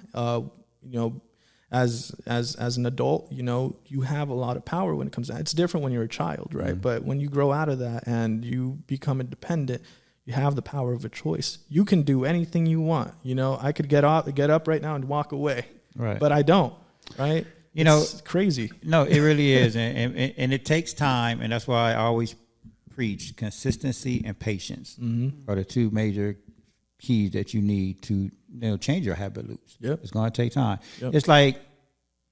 as an adult, you have a lot of power when it comes to that. It's different when you're a child, right? But when you grow out of that and you become independent, you have the power of a choice. You can do anything you want. I could get up right now and walk away, right? But I don't, right? It's crazy. No, it really is. And it takes time. And that's why I always preach consistency and patience are the 2 major keys that you need to change your habit loops. Yep. It's going to take time. Yep. It's like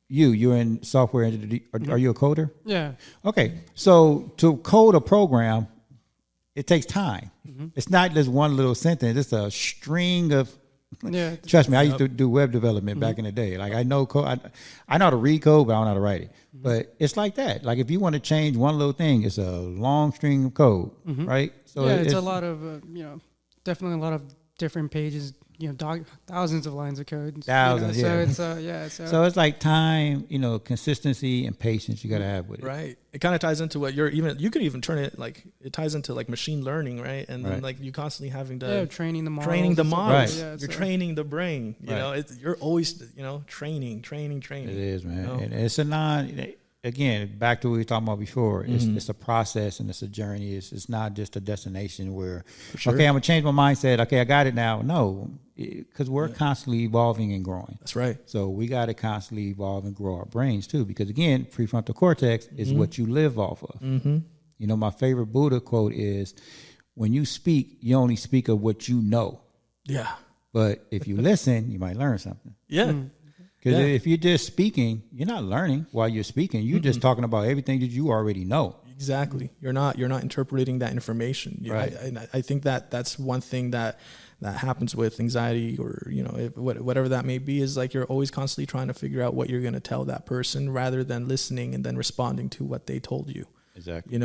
you're in software engineering. Are you a coder? Yeah. Okay. So to code a program, it takes time. It's not just one little sentence. It's a string of. Yeah. Trust me, I used to do web development back in the day. Like I know code. I know how to read code, but I don't know how to write it. But it's like that. Like if you want to change one little thing, it's a long string of code, right? So it's a lot of definitely a lot of different pages, thousands of lines of code. Thousands, So yeah. it's So it's like time, consistency and patience you got to have with it. Right. It kind of ties into what you could even turn it like, it ties into like machine learning, right? And then like you constantly having to training the models. Right. Yeah, you're training the brain. You know, you're always training. It is, man. And it's a again, back to what we were talking about before. It's a process and it's a journey. It's not just a destination where, okay, I'm gonna change my mindset. Okay, I got it now. No, because we're constantly evolving and growing. That's right. So we got to constantly evolve and grow our brains too. Because again, prefrontal cortex is what you live off of. My favorite Buddha quote is, "When you speak, you only speak of what you know. Yeah. But if you listen, you might learn something." Yeah. Because if you're just speaking, you're not learning while you're speaking. You're just talking about everything that you already know. Exactly. You're not interpreting that information. Right. I think that's one thing that happens with anxiety or, whatever that may be, is like you're always constantly trying to figure out what you're going to tell that person rather than listening and then responding to what they told you. Exactly.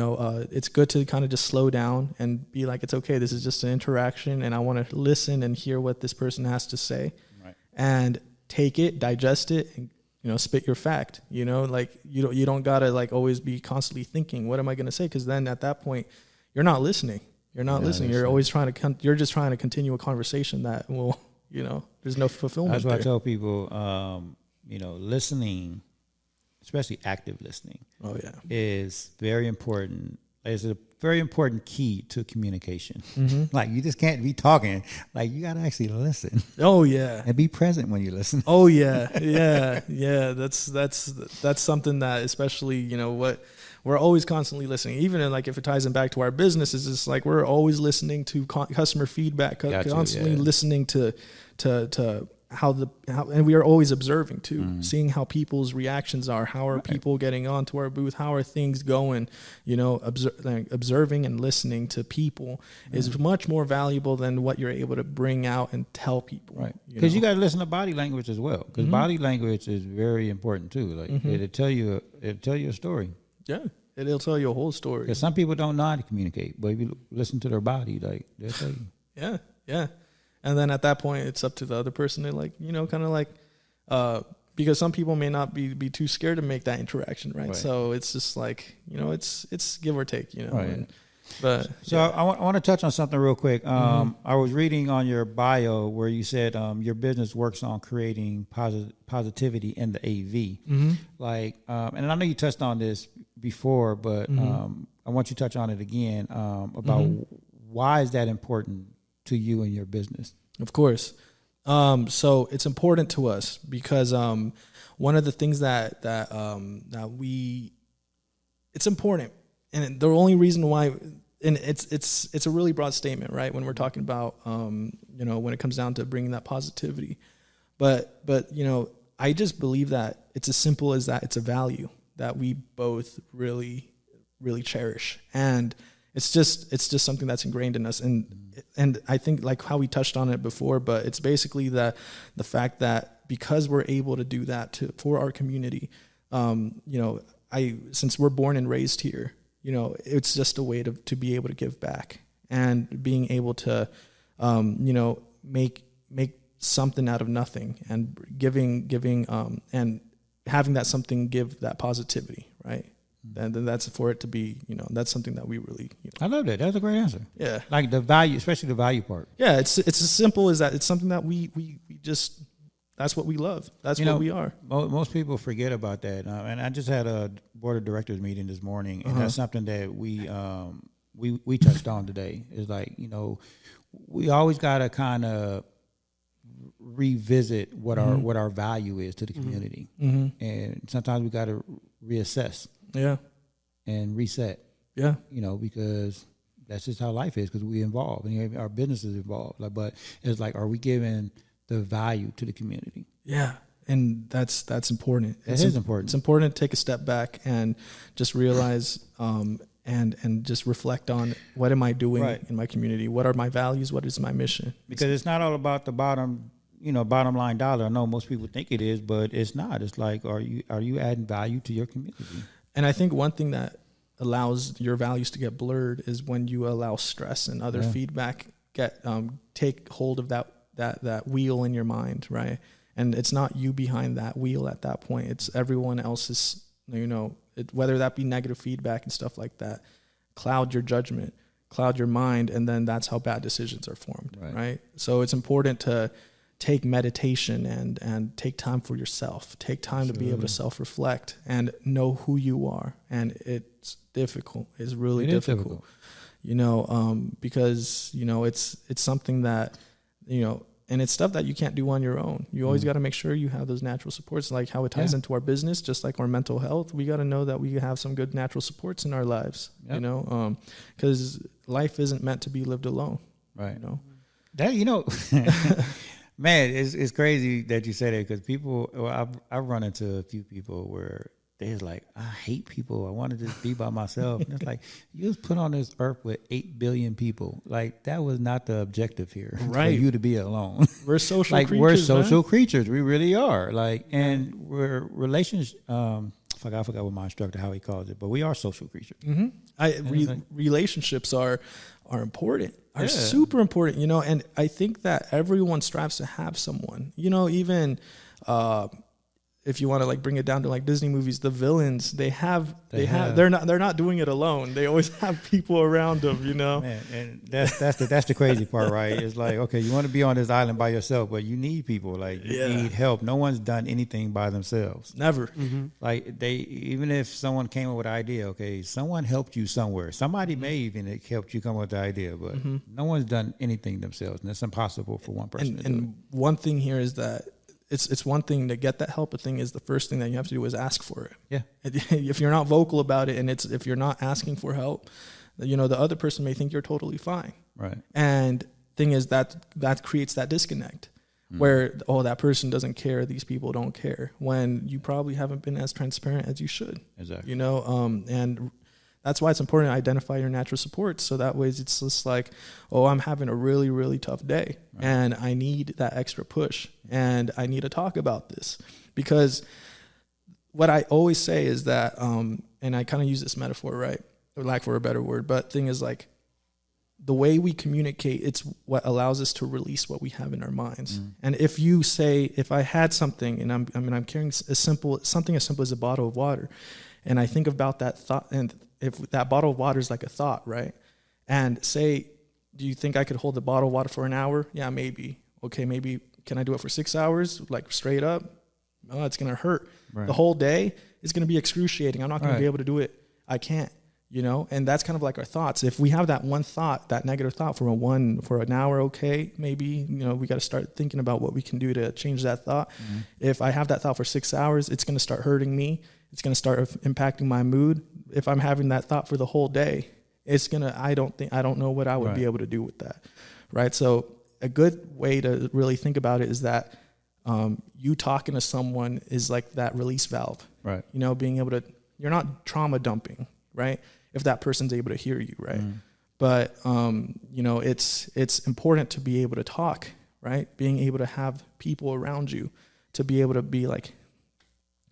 It's good to kind of just slow down and be like, it's okay. This is just an interaction and I want to listen and hear what this person has to say. Right. And take it, digest it, and spit your fact. Like you don't gotta like always be constantly thinking, what am I gonna say? Because then at that point, you're not listening. You're not listening. You're always trying to. You're just trying to continue a conversation that will, there's no fulfillment. That's why there. I tell people, listening, especially active listening. Oh yeah, is very important. It's a very important key to communication. Like you just can't be talking. Like you got to actually listen. Oh yeah, and be present when you listen. Oh yeah, yeah. That's something that, especially what we're always constantly listening. Even in, like, if it ties in back to our business, is just like we're always listening to customer feedback, constantly listening to how and we are always observing too, seeing how people's reactions are, how are people getting onto our booth, how are things going, observing and listening to people is much more valuable than what you're able to bring out and tell people. Right. Because you got to listen to body language as well, because body language is very important too. Like it'll tell you a story. Yeah. It'll tell you a whole story. Because some people don't know how to communicate, but if you listen to their body, like they'll tell you. Yeah. Yeah. And then at that point, it's up to the other person to because some people may not be too scared to make that interaction, right? So it's just like, it's give or take, Right. I want to touch on something real quick. I was reading on your bio where you said your business works on creating positivity in the AV. And I know you touched on this before, but I want you to touch on it again about why is that important to you and your business? Of course. So it's important to us because one of the things that it's important, and the only reason why, and it's a really broad statement, right? When we're talking about when it comes down to bringing that positivity, but I just believe that it's as simple as that. It's a value that we both really, really cherish, and it's just something that's ingrained in us, and I think, like how we touched on it before, but it's basically the fact that because we're able to do that for our community, since we're born and raised here, it's just a way to be able to give back and being able to, make something out of nothing and giving and having that something give that positivity, right? And then that's for it to be, that's something that we really. I love that. That's a great answer. Yeah, like the value, especially the value part. Yeah, it's as simple as that. It's something that we just, that's what we love. That's what we are. Most people forget about that. And I just had a board of directors meeting this morning, and that's something that we touched on today. Is like, we always got to kind of revisit what our value is to the community, and sometimes we got to reassess. Yeah. And reset. Yeah. Because that's just how life is, because we involve and our business is involved. But it's like, are we giving the value to the community? Yeah. And that's important. It is important. It's important to take a step back and just realize and just reflect on, what am I doing in my community? What are my values? What is my mission? Because it's not all about the bottom line dollar. I know most people think it is, but it's not. It's like, are you adding value to your community? And I think one thing that allows your values to get blurred is when you allow stress and other feedback take hold of that that wheel in your mind, right? And it's not you behind that wheel at that point. It's everyone else's, whether that be negative feedback and stuff like that, cloud your judgment, cloud your mind, and then that's how bad decisions are formed, right? So it's important to take meditation and take time for yourself, take time to be able to self-reflect and know who you are. And it's difficult. It's really difficult. Because, it's something that, and it's stuff that you can't do on your own. You always got to make sure you have those natural supports, like how it ties into our business, just like our mental health. We got to know that we have some good natural supports in our lives, because life isn't meant to be lived alone. Right. That, man, it's crazy that you say that, because people, I've run into a few people where they're like, I hate people. I want to just be by myself. And it's like, you was put on this earth with 8 billion people. Like, that was not the objective here. Right. For you to be alone. We're social creatures. We're social creatures. We really are. And we're relations. I forgot what my instructor, how he calls it, but we are social creatures. Mm-hmm. Relationships are important, are super important, and I think that everyone strives to have someone, even, if you want to bring it down to Disney movies, the villains, they're not doing it alone. They always have people around them, Man, and that's the crazy part, right? It's like, okay, you want to be on this island by yourself, but you need people. You need help. No one's done anything by themselves. Never. Mm-hmm. Even if someone came up with an idea, okay, someone helped you somewhere. Somebody may even helped you come up with the idea, but no one's done anything themselves, and it's impossible for one person to do it. One thing here is that it's one thing to get that help. The thing is, the first thing that you have to do is ask for it. Yeah. If you're not vocal about it, and if you're not asking for help, the other person may think you're totally fine. Right. And thing is that creates that disconnect where, that person doesn't care. These people don't care, when you probably haven't been as transparent as you should. Exactly. And that's why it's important to identify your natural supports. So that way it's just like, I'm having a really, really tough day, and I need that extra push, and I need to talk about this. Because what I always say is that, and I kind of use this metaphor, right? Or lack for a better word, but thing is the way we communicate, it's what allows us to release what we have in our minds. And if you say, if I had something, and I'm carrying something as simple as a bottle of water, and I think about that thought, and if that bottle of water is like a thought, right? And say, do you think I could hold the bottle of water for an hour? Yeah, maybe. Okay, maybe can I do it for 6 hours, straight up? Oh, it's going to hurt. Right. The whole day is going to be excruciating. I'm not going to be able to do it. I can't, and that's kind of like our thoughts. If we have that one thought, that negative thought for an hour, okay, maybe, we got to start thinking about what we can do to change that thought. If I have that thought for 6 hours, it's going to start hurting me. It's going to start impacting my mood. If I'm having that thought for the whole day, I don't know what I would be able to do with that. Right. So a good way to really think about it is that, you talking to someone is like that release valve, right? Being able to, you're not trauma dumping, right? If that person's able to hear you. Right. But, it's important to be able to talk, right? Being able to have people around you to be able to be like,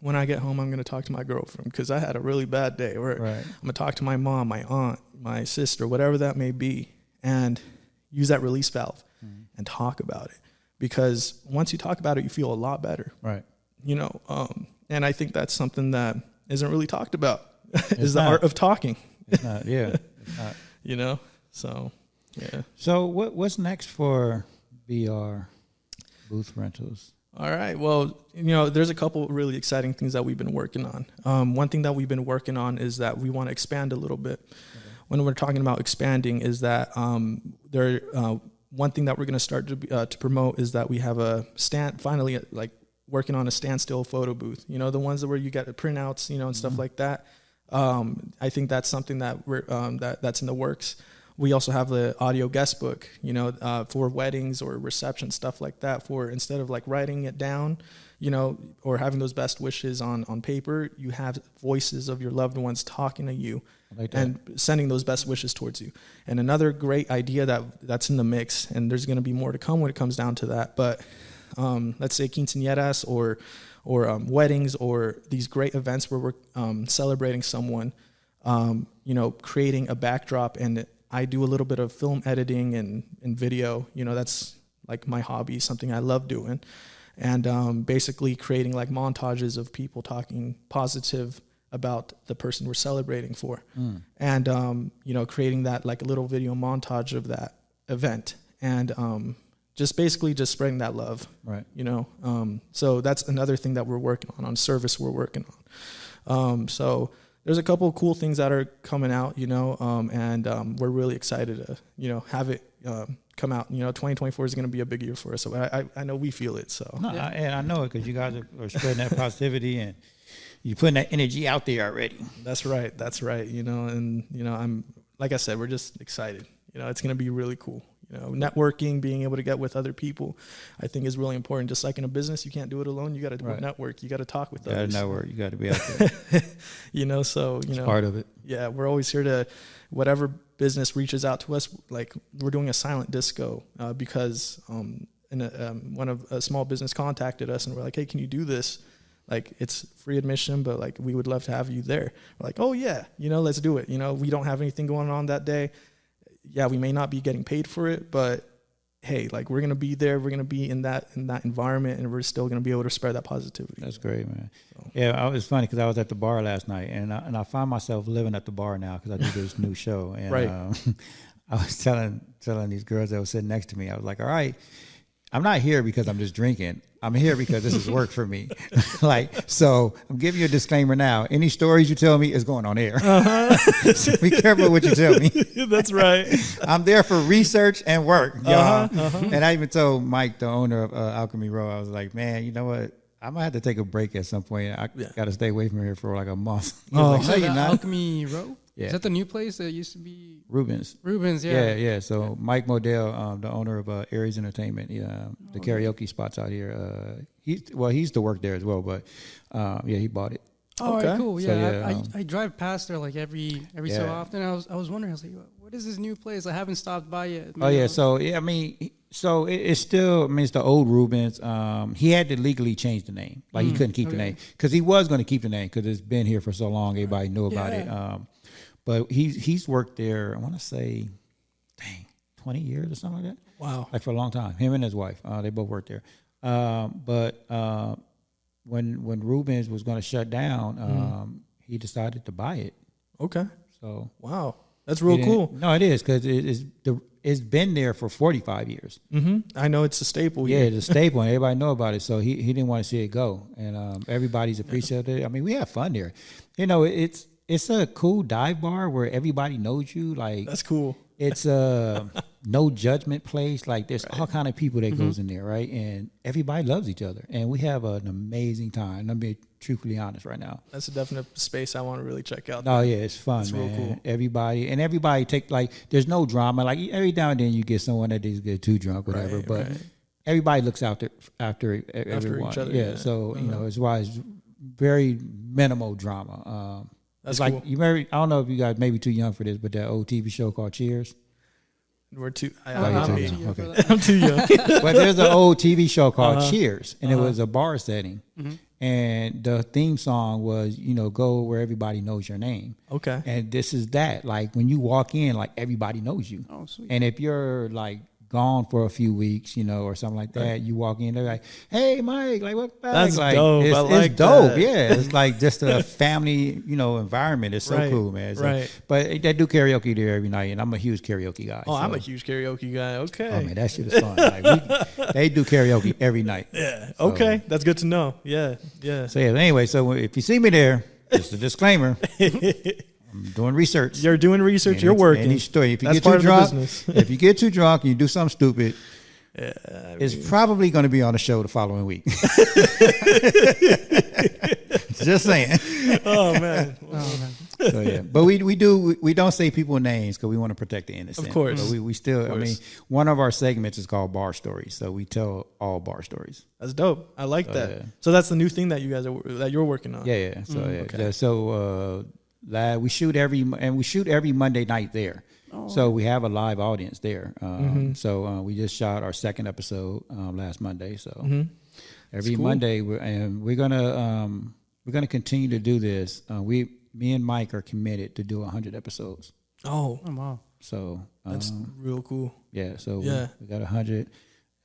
when I get home, I'm going to talk to my girlfriend because I had a really bad day. Or I'm going to talk to my mom, my aunt, my sister, whatever that may be, and use that release valve and talk about it. Because once you talk about it, you feel a lot better. Right. And I think that's something that isn't really talked about is the art of talking. It's not. Yeah. It's not. So, yeah. So what's next for BR Booth Rentals? All right. Well, there's a couple really exciting things that we've been working on. One thing that we've been working on is that we want to expand a little bit. Okay. When we're talking about expanding is that one thing that we're going to start to promote is that we have a finally working on a standstill photo booth. The ones where you get printouts, and stuff like that. I think that's something that we're that's in the works. We also have the audio guest book, for weddings or reception, stuff like that. For instead of writing it down, or having those best wishes on paper, you have voices of your loved ones talking to you and sending those best wishes towards you. And another great idea that's in the mix, and there's going to be more to come when it comes down to that. But let's say quinceañeras or weddings or these great events where we're celebrating someone, creating a backdrop, and I do a little bit of film editing and video. That's like my hobby, something I love doing, and basically creating like montages of people talking positive about the person we're celebrating for, and you know, creating that like a little video montage of that event, and just basically just spreading that love, right? You know, so that's another thing that we're working on service we're working on. So there's a couple of cool things that are coming out, you know, and we're really excited to, you know, have it come out. You know, 2024 is going to be a big year for us. So I know we feel it. So no, and I know it because you guys are spreading that positivity and you're putting that energy out there already. That's right. That's right. You know, and you know, I'm like I said, we're just excited. You know, it's going to be really cool. You know, networking, being able to get with other people, I think is really important. Just like in a business, you can't do it alone. You got to network. You got to talk with others. You got to network. You got to be out there. You know, so, you it's know. part of it. Yeah, we're always here to, whatever business reaches out to us, like we're doing a silent disco because a small business contacted us and we're like, hey, can you do this? Like, it's free admission, but like we would love to have you there. We're like, oh yeah, you know, let's do it. You know, we don't have anything going on that day. Yeah, we may not be getting paid for it, but hey, like we're gonna be there. We're gonna be in that environment, and we're still gonna be able to spread that positivity. That's great, man. So. Yeah, it was funny because I was at the bar last night, and I find myself living at the bar now because I do this new show. And right. I was telling these girls that were sitting next to me, I was like, all right, I'm not here because I'm just drinking. I'm here because this is work for me. Like, so I'm giving you a disclaimer now. Any stories you tell me is going on air. So be careful what you tell me. That's right. I'm there for research and work, y'all. And I even told Mike, the owner of Alchemy Row, I was like, man, you know what? I might have to take a break at some point. I got to stay away from here for like a month. Oh, like, no, you're not. Alchemy Row? Yeah. Is that the new place that used to be? Ruben's, yeah. Yeah. So Mike Modell, the owner of Aries Entertainment, the karaoke spots out here. He used to work there as well, but he bought it. Oh, okay. Right, cool. Yeah, so, I drive past there like every so often. I was wondering, I was like, what is this new place? I haven't stopped by yet. Oh yeah, so I mean, so it's still, I mean, it's the old Rubens. He had to legally change the name, like he couldn't keep the name because he was going to keep the name because it's been here for so long, everybody knew about it. But he's worked there, I want to say, 20 years or something like that. Wow. Like for a long time. Him and his wife, they both worked there. But when Rubens was going to shut down, he decided to buy it. Okay. So wow, that's real cool. No, it is because it's been there for 45 years. Mm-hmm. I know it's a staple. Yeah, it's a staple, and everybody know about it. So he didn't want to see it go, and everybody's appreciative. I mean, we have fun there. You know, it's a cool dive bar where everybody knows you. Like, that's cool. It's a no judgment place. Like, there's all kind of people that goes in there, right? And everybody loves each other, and we have an amazing time. I'm being truthfully honest right now. That's a definite space I want to really check out. Oh yeah, it's fun, man. Real cool. Everybody take, like, there's no drama. Like, every now and then you get someone that is get too drunk, whatever. But everybody looks after everyone. Each other. Yeah. So you know, it's why it's very minimal drama. That's like cool. You I don't know if you guys may be too young for this, but that old TV show called Cheers. We're too. I'm too young. Okay. I'm too young. But there's an old TV show called Cheers, and it was a bar setting, and the theme song was, you know, go where everybody knows your name. Okay. And this is that. Like, when you walk in, like, everybody knows you. Oh, sweet. And if you're like gone for a few weeks, you know, or something like that, you walk in, they're like, "Hey, Mike, like, what?" That's like, dope. It's dope. That. Yeah, it's like just a family, you know, environment. It's so cool, man. So, but they do karaoke there every night, and I'm a huge karaoke guy. Oh, so. I'm a huge karaoke guy. Okay. Oh man, that shit is fun. Like, they do karaoke every night. Yeah. So, okay, that's good to know. Yeah. So yeah. Anyway, so if you see me there, just a disclaimer. I'm doing research. You're doing research. You're working. Any story. If you That's get too drunk, business. if you get too drunk and you do something stupid, it's probably going to be on the show the following week. Just saying. Oh man. So yeah, but we don't say people's names because we want to protect the innocent. Of course. But we still. I mean, one of our segments is called Bar Stories, so we tell all bar stories. That's dope. I like that. Yeah. So that's the new thing that you guys that you're working on. Yeah. So okay. So. We shoot every Monday night there, so we have a live audience there. So we just shot our second episode last Monday. So every Monday, we're gonna continue to do this. Me and Mike are committed to do 100 episodes. Oh wow! So that's real cool. Yeah. So we got 100.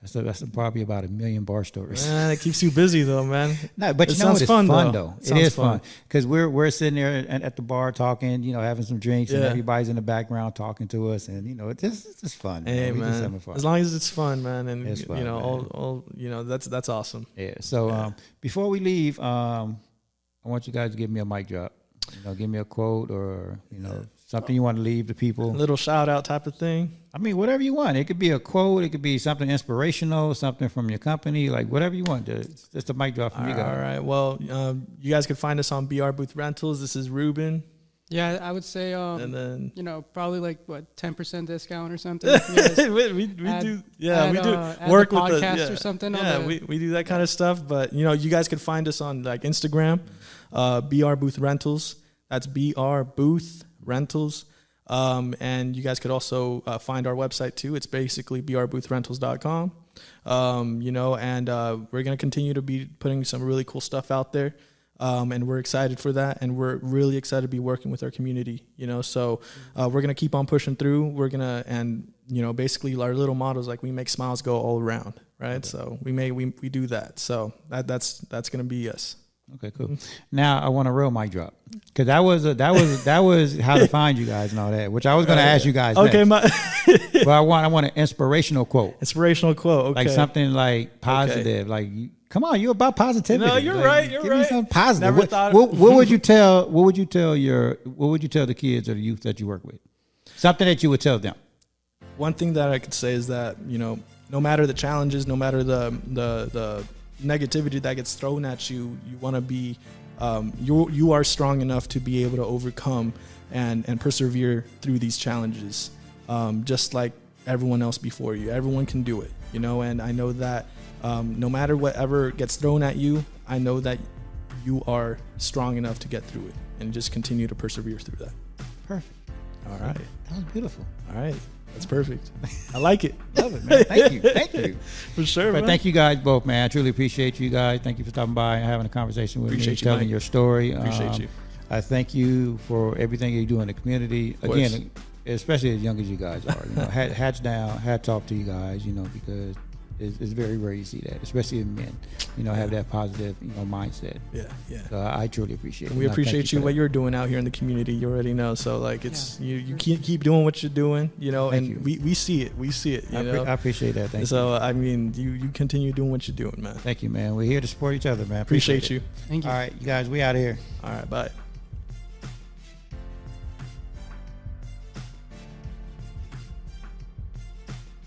That's probably about 1 million bar stories. Man, it keeps you busy though, man. No, but it you know what? It's fun though. It is fun because we're sitting there at the bar talking, having some drinks, and everybody's in the background talking to us, and it's just fun. Hey, man. Just having fun. As long as it's fun, man, and it's fun, all that's awesome. Yeah. So before we leave, I want you guys to give me a mic drop. Give me a quote or something you want to leave the people. A little shout out type of thing. I mean, whatever you want. It could be a quote. It could be something inspirational, something from your company, like whatever you want. Just a mic drop from you guys. All right. Well, you guys can find us on BR Booth Rentals. This is Ruben. Yeah, I would say, and then probably like 10% discount or something. we do work with the podcast or something. Yeah, we do that kind of stuff. But you guys could find us on like Instagram, BR Booth Rentals. That's BR Booth Rentals. And you guys could also find our website too. It's basically brboothrentals.com. And we're going to continue to be putting some really cool stuff out there. And we're excited for that. And we're really excited to be working with our community, so we're going to keep on pushing through. We're going to, basically our little motto is like, we make smiles go all around. Right. Okay. So we do that. So that's going to be us. Okay, cool. Now I want a real mic drop because that was how to find you guys and all that, which I was going to ask you guys. Okay, but I want an inspirational quote. Inspirational quote. Okay, like something like positive. Like, come on, you're about positivity. No, you're right. You're give right. Me something positive. Never what would you tell? What would you tell the kids or the youth that you work with? Something that you would tell them. One thing that I could say is that no matter the challenges, no matter the negativity that gets thrown at you, you want to be you are strong enough to be able to overcome and persevere through these challenges, just like everyone else before you. Everyone can do it, and I know that no matter whatever gets thrown at you, I know that you are strong enough to get through it and just continue to persevere through that. Perfect. All right. That was beautiful. All right. That's perfect. I like it. Love it, man. Thank you. For sure, but man. Thank you guys both, man. I truly appreciate you guys. Thank you for stopping by and having a conversation with me, telling your story. Appreciate you. I thank you for everything you do in the community. Again, especially as young as you guys are. Hats off to you guys, because it's very rare you see that, especially in men, have that positive, mindset. Yeah. So I truly appreciate it. We appreciate you what you're doing out here in the community. You already know. So like you keep doing what you're doing, and we see it. We see it. I appreciate that. Thank you. So I mean, you continue doing what you're doing, man. Thank you, man. We're here to support each other, man. Appreciate you. Thank you. All right, you guys, we out of here. All right, bye.